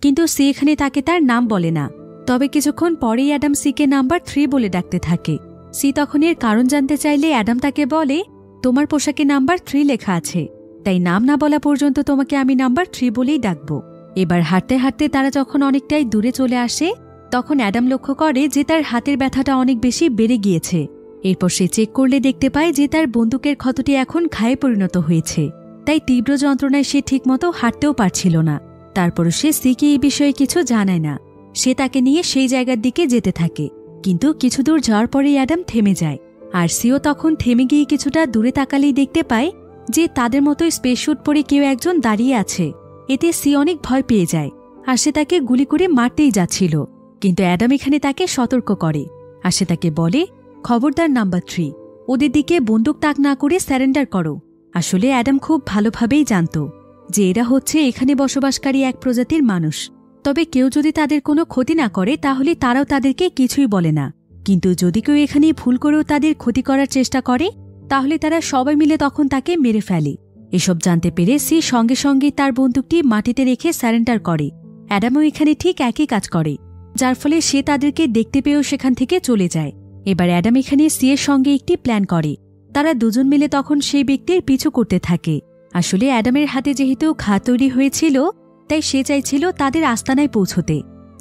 S1: কিন্তু সি এখানে তাকে তার নাম বলে না। তবে কিছুক্ষণ পরেই অ্যাডাম সিকে নাম্বার 3 বলে ডাকতে থাকে। সি তখন এর কারণ জানতে চাইলে অ্যাডাম তাকে বলে, তোমার পোশাকে নাম্বার 3 লেখা আছে, তাই নাম না বলা পর্যন্ত তোমাকে আমি নাম্বার 3 বলেই ডাকব। এবার হাঁটতে হাঁটতে তারা যখন অনেকটাই দূরে চলে আসে, তখন অ্যাডাম লক্ষ্য করে যে তার হাতের ব্যথাটা অনেক বেশি বেড়ে গিয়েছে। এরপর সে চেক করলে দেখতে পায় যে তার বন্দুকের ক্ষতটি এখন ঘায়ে পরিণত হয়েছে, তাই তীব্র যন্ত্রণায় সে ঠিকমতো হাঁটতেও পারছিল না। তারপরও সে সিকে এই বিষয়ে কিছু জানায় না। সে তাকে নিয়ে সেই জায়গার দিকে যেতে থাকে, কিন্তু কিছু দূর যাওয়ার পরেই অ্যাডাম থেমে যায়। আর সিও তখন থেমে গিয়ে কিছুটা দূরে তাকালেই দেখতে পায় যে তাদের মতোই স্পেস স্যুট পরে কেউ একজন দাঁড়িয়ে আছে। এতে সি অনেক ভয় পেয়ে যায়, আর সে তাকে গুলি করে মারতেই যাচ্ছিল। কিন্তু অ্যাডাম এখানে তাকে সতর্ক করে, আর সে তাকে বলে, খবরদার নাম্বার 3, ওদের দিকে বন্দুক তাক না করে স্যারেন্ডার করো। আসলে অ্যাডাম খুব ভালোভাবেই জানত যে এরা হচ্ছে এখানে বসবাসকারী এক প্রজাতির মানুষ। তবে কেউ যদি তাদের কোনো ক্ষতি না করে তাহলে তারাও তাদেরকে কিছুই বলে না, কিন্তু যদি কেউ এখানে ভুল করেও তাদের ক্ষতি করার চেষ্টা করে তাহলে তারা সবাই মিলে তখন তাকে মেরে ফেলে। এসব জানতে পেরে সি সঙ্গে সঙ্গে তার বন্দুকটি মাটিতে রেখে স্যারেন্ডার করে। অ্যাডামও এখানে ঠিক একই কাজ করে, যার ফলে সে তাদেরকে দেখতে পেয়েও সেখান থেকে চলে যায়। এবার অ্যাডাম এখানে সি এর সঙ্গে একটি প্ল্যান করে। তারা দুজন মিলে তখন সেই ব্যক্তির পিছু করতে থাকে। আসলে অ্যাডামের হাতে যেহেতু ঘা তৈরি হয়েছিল, তাই সে চাইছিল তাদের আস্তানায় পৌঁছতে,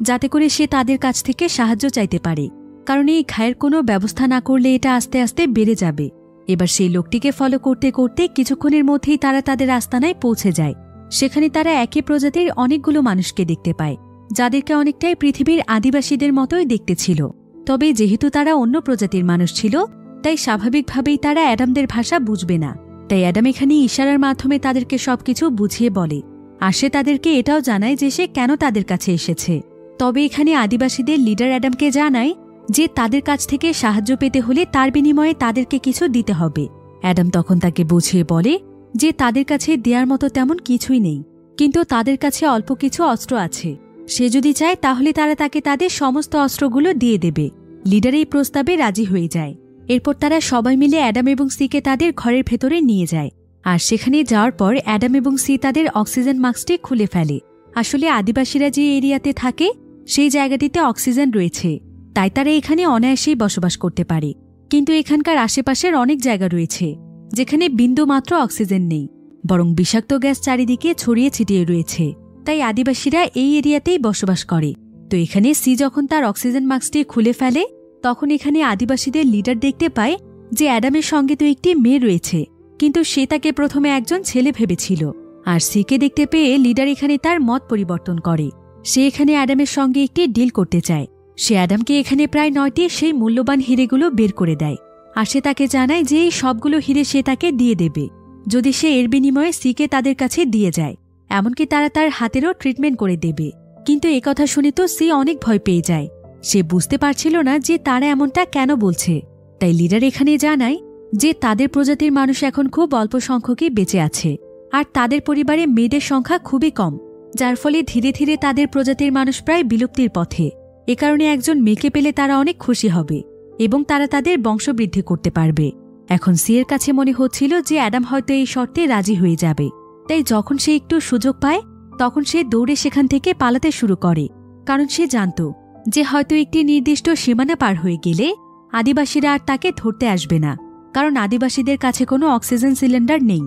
S1: যাতে করে সে তাদের কাছ থেকে সাহায্য চাইতে পারে, কারণ এই ঘায়ের কোনো ব্যবস্থা না করলে এটা আস্তে আস্তে বেড়ে যাবে। এবার সেই লোকটিকে ফলো করতে করতে কিছুক্ষণের মধ্যেই তারা তাদের আস্তানায় পৌঁছে যায়। সেখানে তারা একই প্রজাতির অনেকগুলো মানুষকে দেখতে পায়, যাদেরকে অনেকটাই পৃথিবীর আদিবাসীদের মতোই দেখতে ছিল। তবে যেহেতু তারা অন্য প্রজাতির মানুষ ছিল, তাই স্বাভাবিকভাবেই তারা অ্যাডামদের ভাষা বুঝবে না। তাই অ্যাডাম এখানে ইশারার মাধ্যমে তাদেরকে সবকিছু বুঝিয়ে বলে, আর সে তাদেরকে এটাও জানায় যে সে কেন তাদের কাছে এসেছে। তবে এখানে আদিবাসীদের লিডার অ্যাডামকে জানায় যে তাদের কাছ থেকে সাহায্য পেতে হলে তার বিনিময়ে তাদেরকে কিছু দিতে হবে। অ্যাডাম তখন তাকে বুঝিয়ে বলে যে তাদের কাছে দেওয়ার মতো তেমন কিছুই নেই, কিন্তু তাদের কাছে অল্প কিছু অস্ত্র আছে। সে যদি চায় তাহলে তারা তাকে তাদের সমস্ত অস্ত্রগুলো দিয়ে দেবে। লিডার এই প্রস্তাবে রাজি হয়ে যায়। এরপর তারা সবাই মিলে অ্যাডাম এবং সিকে তাদের ঘরের ভেতরে নিয়ে যায়। আর সেখানে যাওয়ার পর অ্যাডাম এবং সি তাদের অক্সিজেন মাস্কটি খুলে ফেলে। আসলে আদিবাসীরা যে এরিয়াতে থাকে সেই জায়গাটিতে অক্সিজেন রয়েছে, তাই তারা এখানে অনায়াসেই বসবাস করতে পারে। কিন্তু এখানকার আশেপাশের অনেক জায়গা রয়েছে যেখানে বিন্দুমাত্র অক্সিজেন নেই, বরং বিষাক্ত গ্যাস চারিদিকে ছড়িয়ে ছিটিয়ে রয়েছে। তাই আদিবাসীরা এই এরিয়াতেই বসবাস করে। তো এখানে সি যখন তার অক্সিজেন মাস্কটি খুলে ফেলে তখন এখানে আদিবাসীদের লিডার দেখতে পায় যে অ্যাডামের সঙ্গে তো একটি মেয়ে রয়েছে, কিন্তু সে তাকে প্রথমে একজন ছেলে ভেবেছিল। আর সিকে দেখতে পেয়ে লিডার এখানে তার মত পরিবর্তন করে। সে এখানে অ্যাডামের সঙ্গে একটি ডিল করতে চায়। সে অ্যাডামকে এখানে প্রায় 9টি সেই মূল্যবান হিরেগুলো বের করে দেয়। আর সে তাকে জানায় যে এই সবগুলো হিরে সে তাকে দিয়ে দেবে যদি সে এর বিনিময়ে সিকে তাদের কাছে দিয়ে যায়, এমনকি তারা তার হাতেরও ট্রিটমেন্ট করে দেবে। কিন্তু একথা শুনে তো সি অনেক ভয় পেয়ে যায়। সে বুঝতে পারছিল না যে তারা এমনটা কেন বলছে। তাই লিডার এখানে জানায় যে তাদের প্রজাতির মানুষ এখন খুব অল্প সংখ্যকই বেঁচে আছে, আর তাদের পরিবারে মেয়েদের সংখ্যা খুবই কম, যার ফলে ধীরে ধীরে তাদের প্রজাতির মানুষ প্রায় বিলুপ্তির পথে। এ কারণে একজন মেয়েকে পেলে তারা অনেক খুশি হবে এবং তারা তাদের বংশবৃদ্ধি করতে পারবে। এখন সিয়ের কাছে মনে হচ্ছিল যে অ্যাডাম হয়তো এই শর্তে রাজি হয়ে যাবে। তাই যখন সে একটু সুযোগ পায় তখন সে দৌড়ে সেখান থেকে পালাতে শুরু করে, কারণ সে জানত যে হয়তো একটি নির্দিষ্ট সীমানা পার হয়ে গেলে আদিবাসীরা আর তাকে ধরতে আসবে না, কারণ আদিবাসীদের কাছে কোনো অক্সিজেন সিলিন্ডার নেই।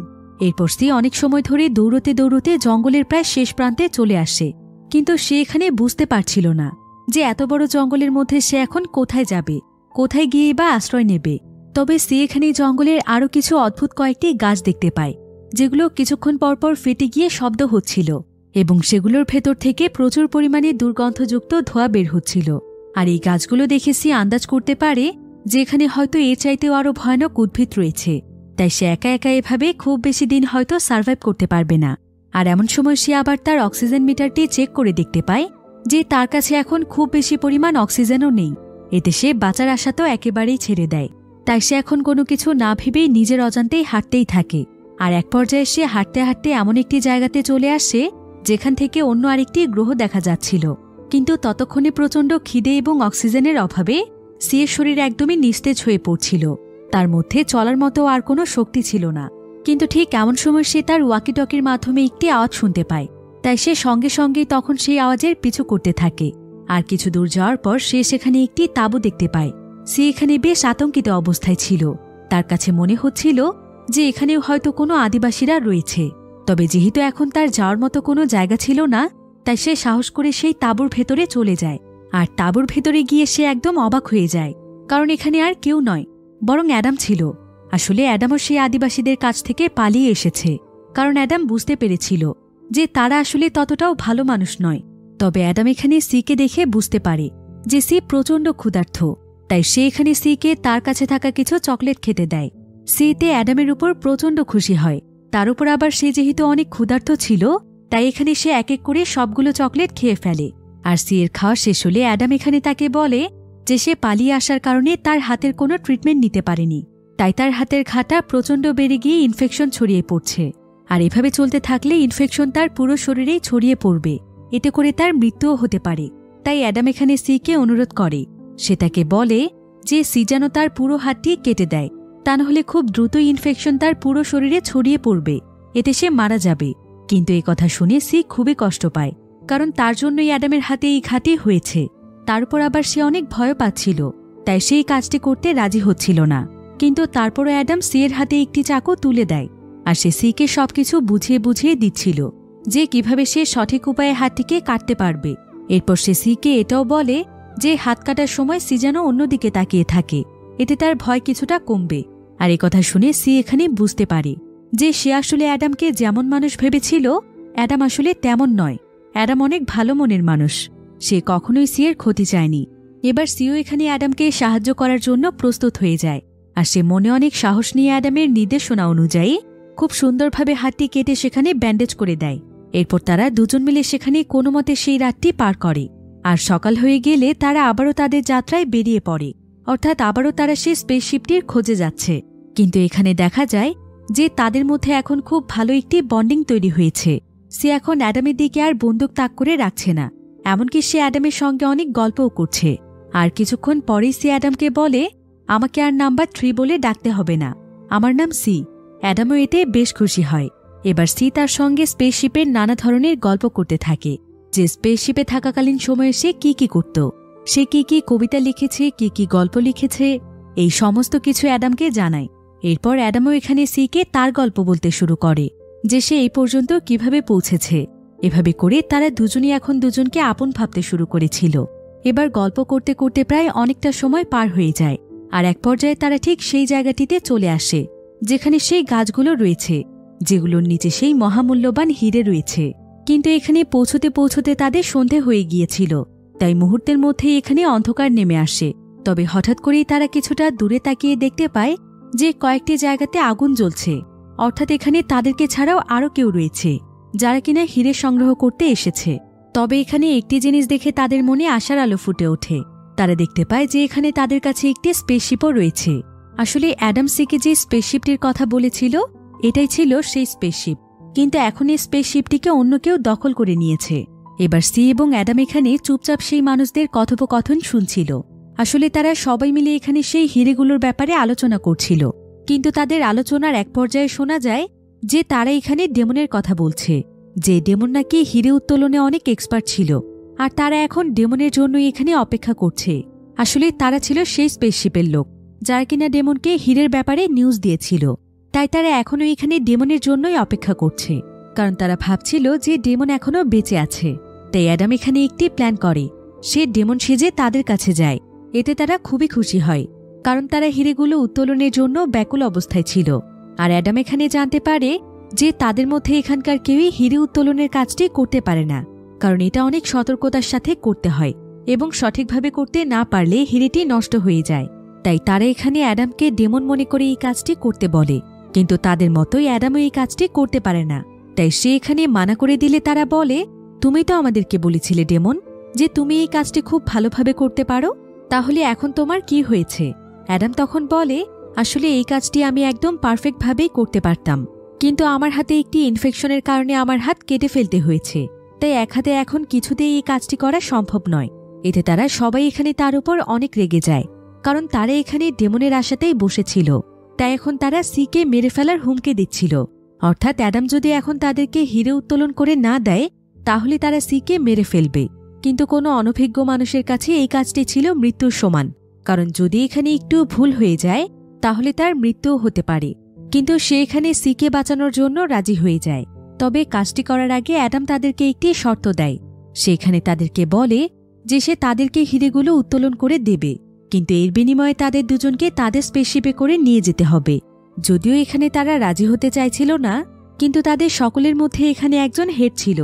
S1: এরপর সে অনেক সময় ধরে দৌড়তে দৌড়তে জঙ্গলের প্রায় শেষ প্রান্তে চলে আসে, কিন্তু সে এখানে বুঝতে পারছিল না যে এত বড় জঙ্গলের মধ্যে সে এখন কোথায় যাবে, কোথায় গিয়ে বা আশ্রয় নেবে। তবে সে এখানে জঙ্গলের আরও কিছু অদ্ভুত কয়েকটি গাছ দেখতে পায়, যেগুলো কিছুক্ষণ পরপর ফেটে গিয়ে শব্দ হচ্ছিল এবং সেগুলোর ভেতর থেকে প্রচুর পরিমাণে দুর্গন্ধযুক্ত ধোঁয়া বের হচ্ছিল। আর এই গাছগুলো দেখে সে আন্দাজ করতে পারে যে এখানে হয়তো এর চাইতেও আরও ভয়ানক উদ্ভিদ রয়েছে। তাই সে একা একা এভাবে খুব বেশি দিন হয়তো সার্ভাইভ করতে পারবে না। আর এমন সময় সে আবার তার অক্সিজেন মিটারটি চেক করে দেখতে পায় যে তার কাছে এখন খুব বেশি পরিমাণ অক্সিজেনও নেই। এতে সে বাঁচার আশা তো একেবারেই ছেড়ে দেয়। তাই সে এখন কোনো কিছু না ভেবেই নিজের অজান্তেই হাঁটতেই থাকে। আর এক পর্যায়ে সে হাঁটতে হাঁটতে এমন একটি জায়গাতে চলে আসে যেখান থেকে অন্য আরেকটি গ্রহ দেখা যাচ্ছিল। কিন্তু ততক্ষণে প্রচণ্ড খিদে এবং অক্সিজেনের অভাবে সিয়ের শরীর একদমই নিস্তেজ হয়ে পড়ছিল। তার মধ্যে চলার মতো আর কোনো শক্তি ছিল না। কিন্তু ঠিক এমন সময় সে তার ওয়াকিটকির মাধ্যমে একটি আওয়াজ শুনতে পায়। তাই সে সঙ্গে সঙ্গেই তখন সেই আওয়াজের পিছু করতে থাকে। আর কিছু দূর যাওয়ার পর সে সেখানে একটি তাঁবু দেখতে পায়। সে এখানে বেশ আতঙ্কিত অবস্থায় ছিল। তার কাছে মনে হচ্ছিল যে এখানেও হয়তো কোনো আদিবাসীরা রয়েছে। তবে যেহেতু এখন তার যাওয়ার মতো কোনো জায়গা ছিল না, তাই সে সাহস করে সেই তাঁবুর ভেতরে চলে যায়। আর তাঁবুর ভেতরে গিয়ে সে একদম অবাক হয়ে যায়, কারণ এখানে আর কেউ নয়, বরং অ্যাডাম ছিল। আসলে অ্যাডামও সেই আদিবাসীদের কাছ থেকে পালিয়ে এসেছে, কারণ অ্যাডাম বুঝতে পেরেছিল যে তারা আসলে ততটাও ভালো মানুষ নয়। তবে অ্যাডাম এখানে সিকে দেখে বুঝতে পারে যে সি প্রচণ্ড ক্ষুধার্ত। তাই সে এখানে সিকে তার কাছে থাকা কিছু চকলেট খেতে দেয়। সি এতে অ্যাডামের উপর প্রচণ্ড খুশি হয়। তার উপর আবার সে যেহেতু অনেক ক্ষুধার্ত ছিল, তাই এখানে সে এক এক করে সবগুলো চকলেট খেয়ে ফেলে। আর সি এর খাওয়া শেষ হলে অ্যাডাম এখানে তাকে বলে যে সে পালিয়ে আসার কারণে তার হাতের কোনো ট্রিটমেন্ট নিতে পারেনি, তাই তার হাতের ঘাটা প্রচণ্ড বেড়ে গিয়ে ইনফেকশন ছড়িয়ে পড়ছে। আর এভাবে চলতে থাকলে ইনফেকশন তার পুরো শরীরেই ছড়িয়ে পড়বে, এতে করে তার মৃত্যুও হতে পারে। তাই অ্যাডাম এখানে সিকে অনুরোধ করে। সে তাকে বলে যে সি যেন তার পুরো হাতটি কেটে দেয়, তা নাহলে খুব দ্রুতই ইনফেকশন তার পুরো শরীরে ছড়িয়ে পড়বে, এতে সে মারা যাবে। কিন্তু এই কথা শুনে সি খুবই কষ্ট পায়, কারণ তার জন্যই অ্যাডামের হাতে এই ঘাটি হয়েছে। তারপর আবার সে অনেক ভয় পাচ্ছিল, তাই সেই কাজটি করতে রাজি হচ্ছিল না। কিন্তু তারপরও অ্যাডাম সিয়ের হাতে একটি চাকু তুলে দেয়, আর সে সিকে সবকিছু বুঝিয়ে বুঝিয়ে দিচ্ছিল যে কিভাবে সে সঠিক উপায়ে হাতটিকে কাটতে পারবে। এরপর সে সিকে এটাও বলে যে হাত কাটার সময় সি যেন অন্যদিকে তাকিয়ে থাকে, এতে তার ভয় কিছুটা কমবে। আর কথা শুনে সি এখানে বুঝতে পারে যে সে আসলে অ্যাডামকে যেমন মানুষ ভেবেছিল, অ্যাডাম আসলে তেমন নয়। অ্যাডাম অনেক ভালো মনের মানুষ, সে কখনোই সিয়ের ক্ষতি চায়নি। এবার সিও এখানে অ্যাডামকে সাহায্য করার জন্য প্রস্তুত হয়ে যায়। আর সে মনে অনেক সাহস নিয়ে অ্যাডামের নির্দেশনা অনুযায়ী খুব সুন্দরভাবে হাতটি কেটে সেখানে ব্যান্ডেজ করে দেয়। এরপর তারা দুজন মিলে সেখানে কোনো মতে সেই রাতটি পার করে। আর সকাল হয়ে গেলে তারা আবারও তাদের যাত্রায় বেরিয়ে পড়ে, অর্থাৎ আবারও তারা সেই স্পেসশিপটির খোঁজে যাচ্ছে। কিন্তু এখানে দেখা যায় যে তাদের মধ্যে এখন খুব ভালো একটি বন্ডিং তৈরি হয়েছে। সে এখন অ্যাডামের দিকে আর বন্দুক তাক করে রাখছে না, এমনকি সে অ্যাডামের সঙ্গে অনেক গল্পও করছে। আর কিছুক্ষণ পরেই সে অ্যাডামকে বলে, আমাকে আর নাম্বার 3 বলে ডাকতে হবে না, আমার নাম সি। অ্যাডামও এতে বেশ খুশি হয়। এবার সি তার সঙ্গে স্পেসশিপের নানা ধরনের গল্প করতে থাকে, যে স্পেসশিপে থাকাকালীন সময়ে সে কি কি করত, সে কি কি কবিতা লিখেছে, কি কি গল্প লিখেছে, এই সমস্ত কিছু অ্যাডামকে জানায়। এরপর অ্যাডামও এখানে সিকে তার গল্প বলতে শুরু করে যে সে এই পর্যন্ত কিভাবে পৌঁছেছে। এভাবে করে তারা দুজনই এখন দুজনকে আপন ভাবতে শুরু করেছিল। এবার গল্প করতে করতে প্রায় অনেকটা সময় পার হয়ে যায়, আর এক পর্যায়ে তারা ঠিক সেই জায়গাটিতে চলে আসে যেখানে সেই গাছগুলো রয়েছে, যেগুলোর নিচে সেই মহামূল্যবান হিরে রয়েছে। কিন্তু এখানে পৌঁছতে পৌঁছতে তাদের সন্ধে হয়ে গিয়েছিল, তাই মুহূর্তের মধ্যেই এখানে অন্ধকার নেমে আসে। তবে হঠাৎ করেই তারা কিছুটা দূরে তাকিয়ে দেখতে পায় যে কয়েকটি জায়গাতে আগুন জ্বলছে, অর্থাৎ এখানে তাদেরকে ছাড়াও আরও কেউ রয়েছে যারা কিনা হিরে সংগ্রহ করতে এসেছে। তবে এখানে একটি জিনিস দেখে তাদের মনে আশার আলো ফুটে ওঠে। তারা দেখতে পায় যে এখানে তাদের কাছে একটি স্পেসশিপও রয়েছে। আসলে অ্যাডাম সিকে যে স্পেসশিপটির কথা বলেছিল এটাই ছিল সেই স্পেসশিপ, কিন্তু এখন এই স্পেসশিপটিকে অন্য কেউ দখল করে নিয়েছে। এবার সি এবং অ্যাডাম এখানে চুপচাপ সেই মানুষদের কথোপকথন শুনছিল। আসলে তারা সবাই মিলে এখানে সেই হিরেগুলোর ব্যাপারে আলোচনা করছিল, কিন্তু তাদের আলোচনার এক পর্যায়ে শোনা যায় যে তারা এখানে ডেমনের কথা বলছে, যে ডেমন নাকি হিরে উত্তোলনে অনেক এক্সপার্ট ছিল, আর তারা এখন ডেমনের জন্য এখানে অপেক্ষা করছে। আসলে তারা ছিল সেই স্পেসশিপের লোক যারা কিনা ডেমনকে হিরের ব্যাপারে নিউজ দিয়েছিল, তাই তারা এখনও এখানে ডেমনের জন্যই অপেক্ষা করছে, কারণ তারা ভাবছিল যে ডেমন এখনও বেঁচে আছে। তাই অ্যাডাম এখানে একটি প্ল্যান করে, সে ডেমন সেজে তাদের কাছে যায়। এতে তারা খুবই খুশি হয়, কারণ তারা হিরেগুলো উত্তোলনের জন্য ব্যাকুল অবস্থায় ছিল। আর অ্যাডাম এখানে জানতে পারে যে তাদের মধ্যে এখানকার কেউই হিরে উত্তোলনের কাজটি করতে পারে না, কারণ এটা অনেক সতর্কতার সাথে করতে হয় এবং সঠিকভাবে করতে না পারলে হিরেটি নষ্ট হয়ে যায়। তাই তারা এখানে অ্যাডামকে ডেমন মনে করে এই কাজটি করতে বলে, কিন্তু তাদের মতোই অ্যাডামও এই কাজটি করতে পারে না। তাই সে এখানে মানা করে দিলে তারা বলে, তুমি তো আমাদেরকে বলেছিলে ডেমন যে তুমি এই কাজটি খুব ভালোভাবে করতে পারো, তাহলে এখন তোমার কি হয়েছে? অ্যাডাম তখন বলে, আসলে এই কাজটি আমি একদম পারফেক্টভাবেই করতে পারতাম, কিন্তু আমার হাতে একটি ইনফেকশনের কারণে আমার হাত কেটে ফেলতে হয়েছে, তাই এক হাতে এখন কিছুতেই এই কাজটি করা সম্ভব নয়। এতে তারা সবাই এখানে তার উপর অনেক রেগে যায়, কারণ তারা এখানে ডেমনের আশাতেই বসেছিল। তাই এখন তারা সিকে মেরে ফেলার হুমকি দিচ্ছিল, অর্থাৎ অ্যাডাম যদি এখন তাদেরকে হিরে উত্তোলন করে না দেয় তাহলে তারা সিকে মেরে ফেলবে। কিন্তু কোনো অনভিজ্ঞ মানুষের কাছে এই কাজটি ছিল মৃত্যুর সমান, কারণ যদি এখানে একটু ভুল হয়ে যায় তাহলে তার মৃত্যুও হতে পারে। কিন্তু সে এখানে সিকে বাঁচানোর জন্য রাজি হয়ে যায়। তবে কাজটি করার আগে অ্যাডাম তাদেরকে একটি শর্ত দেয়। সেখানে তাদেরকে বলে যে সে তাদেরকে হিরেগুলো উত্তোলন করে দেবে, কিন্তু এর বিনিময়ে তাদের দুজনকে তাদের স্পেসশিপে করে নিয়ে যেতে হবে। যদিও এখানে তারা রাজি হতে চাইছিল না, কিন্তু তাদের সকলের মধ্যে এখানে একজন হেড ছিল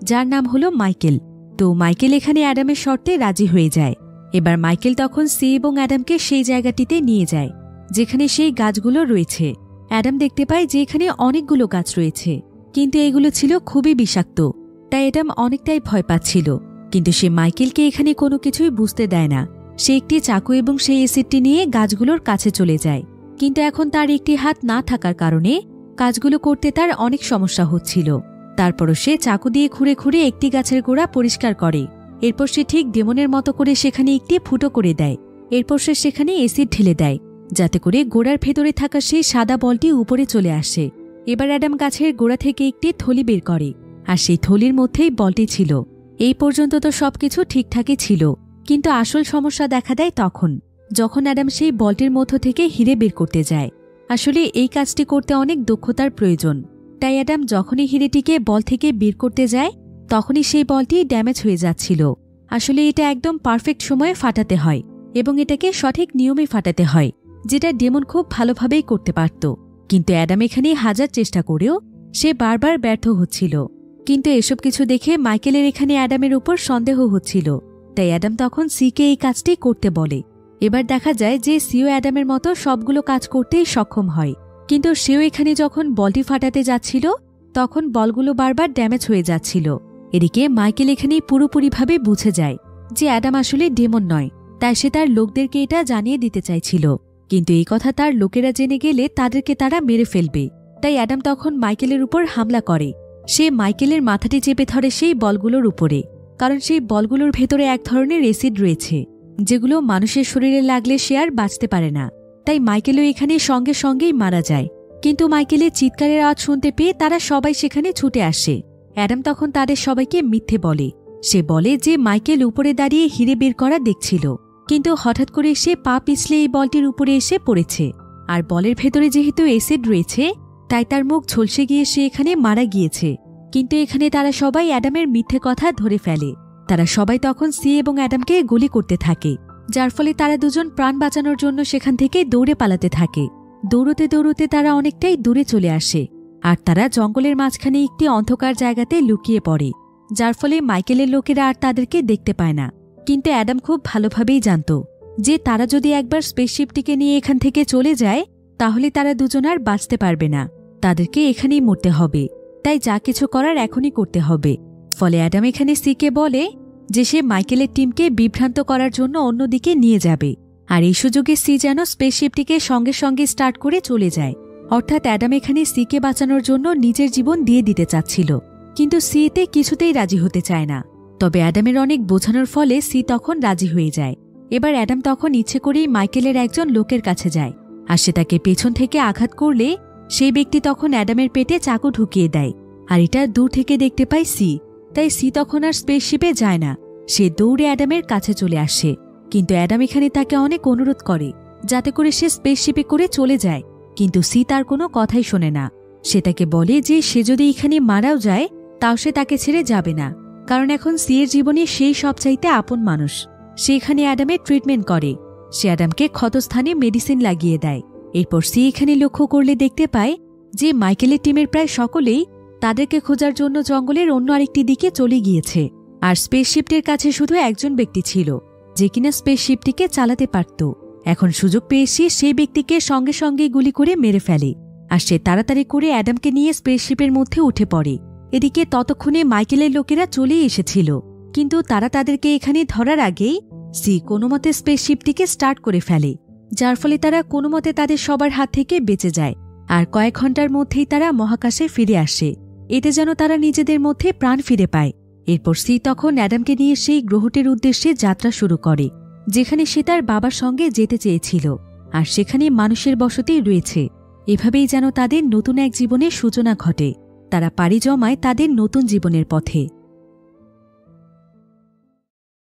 S1: যার নাম হলো মাইকেল। তো মাইকেল এখানে অ্যাডামের শর্তে রাজি হয়ে যায়। এবার মাইকেল তখন সি এবং অ্যাডামকে সেই জায়গাটিতে নিয়ে যায় যেখানে সেই গাছগুলো রয়েছে। অ্যাডাম দেখতে পায় যে এখানে অনেকগুলো গাছ রয়েছে, কিন্তু এগুলো ছিল খুবই বিষাক্ত, তাই অ্যাডাম অনেকটাই ভয় পাচ্ছিল। কিন্তু সে মাইকেলকে এখানে কোনো কিছুই বুঝতে দেয় না। সে একটি চাকু এবং সেই অ্যাসিডটি নিয়ে গাছগুলোর কাছে চলে যায়, কিন্তু এখন তার একটি হাত না থাকার কারণে কাজগুলো করতে তার অনেক সমস্যা হচ্ছিল। তারপরও সে চাকু দিয়ে খুঁড়ে খুঁড়ে একটি গাছের গোড়া পরিষ্কার করে। এরপর সে ঠিক ডেমনের মতো করে সেখানে একটি ফুটো করে দেয়। এরপর সে সেখানে অ্যাসিড ঢেলে দেয় যাতে করে গোড়ার ভেতরে থাকা সেই সাদা বলটি উপরে চলে আসে। এবার অ্যাডাম গাছের গোড়া থেকে একটি থলি বের করে, আর সেই থলির মধ্যেই বলটি ছিল। এই পর্যন্ত তো সবকিছু ঠিকঠাকই ছিল, কিন্তু আসল সমস্যা দেখা দেয় তখন যখন অ্যাডাম সেই বলটির মধ্য থেকে হিরে বের করতে যায়। আসলে এই কাজটি করতে অনেক দক্ষতার প্রয়োজন, তাই অ্যাডাম যখনই হিরেটিকে বল থেকে বের করতে যায় তখনই সেই বলটি ড্যামেজ হয়ে যাচ্ছিল। আসলে এটা একদম পারফেক্ট সময়ে ফাটাতে হয় এবং এটাকে সঠিক নিয়মে ফাটাতে হয়, যেটা ডেমন খুব ভালোভাবেই করতে পারত। কিন্তু অ্যাডাম এখানে হাজার চেষ্টা করেও সে বারবার ব্যর্থ হচ্ছিল। কিন্তু এসব কিছু দেখে মাইকেলের এখানে অ্যাডামের উপর সন্দেহ হচ্ছিল, তাই অ্যাডাম তখন সিকে এই কাজটি করতে বলে। এবার দেখা যায় যে সিও অ্যাডামের মতো সবগুলো কাজ করতেই সক্ষম হয়, কিন্তু সেও এখানে যখন বলটি ফাটাতে যাচ্ছিল তখন বলগুলো বারবার ড্যামেজ হয়ে যাচ্ছিল। এদিকে মাইকেল এখানেই পুরোপুরিভাবে বুঝে যায় যে অ্যাডাম আসলে ডেমন নয়, তাই সে তার লোকদেরকে এটা জানিয়ে দিতে চাইছিল। কিন্তু এই কথা তার লোকেরা জেনে গেলে তাদেরকে তারা মেরে ফেলবে। তাই অ্যাডাম তখন মাইকেলের উপর হামলা করে। সে মাইকেলের মাথাটি চেপে ধরে সেই বলগুলোর উপরে, কারণ সেই বলগুলোর ভেতরে এক ধরনের অ্যাসিড রয়েছে যেগুলো মানুষের শরীরে লাগলে সে আর বাঁচতে পারে না। তাই মাইকেলও এখানে সঙ্গে সঙ্গেই মারা যায়। কিন্তু মাইকেলের চিৎকারের আওয়াজ শুনতে পেয়ে তারা সবাই সেখানে ছুটে আসে। অ্যাডাম তখন তাদের সবাইকে মিথ্যে বলে। সে বলে যে মাইকেল উপরে দাঁড়িয়ে হিরে বের করা দেখছিল, কিন্তু হঠাৎ করে সে পা পিছলে এই বলটির উপরে এসে পড়েছে। আর বলের ভেতরে যেহেতু অ্যাসিড রয়েছে তাই তার মুখ ঝলসে গিয়ে সে এখানে মারা গিয়েছে। কিন্তু এখানে তারা সবাই অ্যাডামের মিথ্যে কথা ধরে ফেলে। তারা সবাই তখন সি এবং অ্যাডামকে গুলি করতে থাকে, যার ফলে তারা দুজন প্রাণ বাঁচানোর জন্য সেখান থেকে দৌড়ে পালাতে থাকে। দৌড়তে দৌড়তে তারা অনেকটাই দূরে চলে আসে, আর তারা জঙ্গলের মাঝখানে একটি অন্ধকার জায়গাতে লুকিয়ে পড়ে, যার ফলে মাইকেলের লোকেরা আর তাদেরকে দেখতে পায় না। কিন্তু অ্যাডাম খুব ভালোভাবেই জানত যে তারা যদি একবার স্পেসশিপটিকে নিয়ে এখান থেকে চলে যায় তাহলে তারা দুজন আর বাঁচতে পারবে না, তাদেরকে এখানেই মরতে হবে। তাই যা কিছু করার এখনই করতে হবে। ফলে অ্যাডাম এখানে সিকে বলে যে সে মাইকেলের টিমকে বিভ্রান্ত করার জন্য অন্যদিকে নিয়ে যাবে, আর এই সুযোগে সি যেন স্পেসশিপটিকে সঙ্গে সঙ্গে স্টার্ট করে চলে যায়। অর্থাৎ অ্যাডাম এখানে সিকে বাঁচানোর জন্য নিজের জীবন দিয়ে দিতে চাচ্ছিল, কিন্তু সি এতে কিছুতেই রাজি হতে চায় না। তবে অ্যাডামের অনেক বোঝানোর ফলে সি তখন রাজি হয়ে যায়। এবার অ্যাডাম তখন ইচ্ছে করেই মাইকেলের একজন লোকের কাছে যায়, আর সে তাকে পেছন থেকে আঘাত করলে সেই ব্যক্তি তখন অ্যাডামের পেটে চাকু ঢুকিয়ে দেয়, আর এটা দূর থেকে দেখতে পায় সি। তাই সি তখন আর স্পেসশিপে যায় না, সে দৌড়ে অ্যাডামের কাছে চলে আসে। কিন্তু অ্যাডাম এখানে তাকে অনেক অনুরোধ করে যাতে করে সে স্পেসশিপে করে চলে যায়, কিন্তু সি তার কোনো কথাই শোনে না। সে তাকে বলে যে সে যদি এখানে মারাও যায় তাও সে তাকে ছেড়ে যাবে না, কারণ এখন সি এর জীবনে সেই সবচাইতে আপন মানুষ। সে এখানে অ্যাডামের ট্রিটমেন্ট করে, সে অ্যাডামকে ক্ষতস্থানে মেডিসিন লাগিয়ে দেয়। এরপর সি এখানে লক্ষ্য করলে দেখতে পায় যে মাইকেলের টিমের প্রায় সকলেই তাদেরকে খোঁজার জন্য জঙ্গলের অন্য আরেকটি দিকে চলে গিয়েছে, আর স্পেসশিপটির কাছে শুধু একজন ব্যক্তি ছিল যে কিনা স্পেসশিপটিকে চালাতে পারত। এখন সুযোগ পেয়ে সেই ব্যক্তিকে সঙ্গে সঙ্গে গুলি করে মেরে ফেলে, আর সে তাড়াতাড়ি করে অ্যাডামকে নিয়ে স্পেসশিপের মধ্যে উঠে পড়ে। এদিকে ততক্ষণে মাইকেলের লোকেরা চলেই এসেছিল, কিন্তু তারা তাদেরকে এখানে ধরার আগেই সি কোনোমতে স্পেসশিপটিকে স্টার্ট করে ফেলে, যার ফলে তারা কোনোমতে তাদের সবার হাত থেকে বেঁচে যায়। আর কয়েক ঘন্টার মধ্যেই তারা মহাকাশে ফিরে আসে, এতে যেন তারা নিজেদের মধ্যে প্রাণ ফিরে পায়। এরপর সি তখন অ্যাডামকে নিয়ে সেই গ্রহটির উদ্দেশ্যে যাত্রা শুরু করে যেখানে সে তার বাবার সঙ্গে যেতে চেয়েছিল, আর সেখানে মানুষের বসতি রয়েছে। এভাবেই যেন তাদের নতুন এক জীবনের সূচনা ঘটে। তারা পাড়ি জমায় তাদের নতুন জীবনের পথে।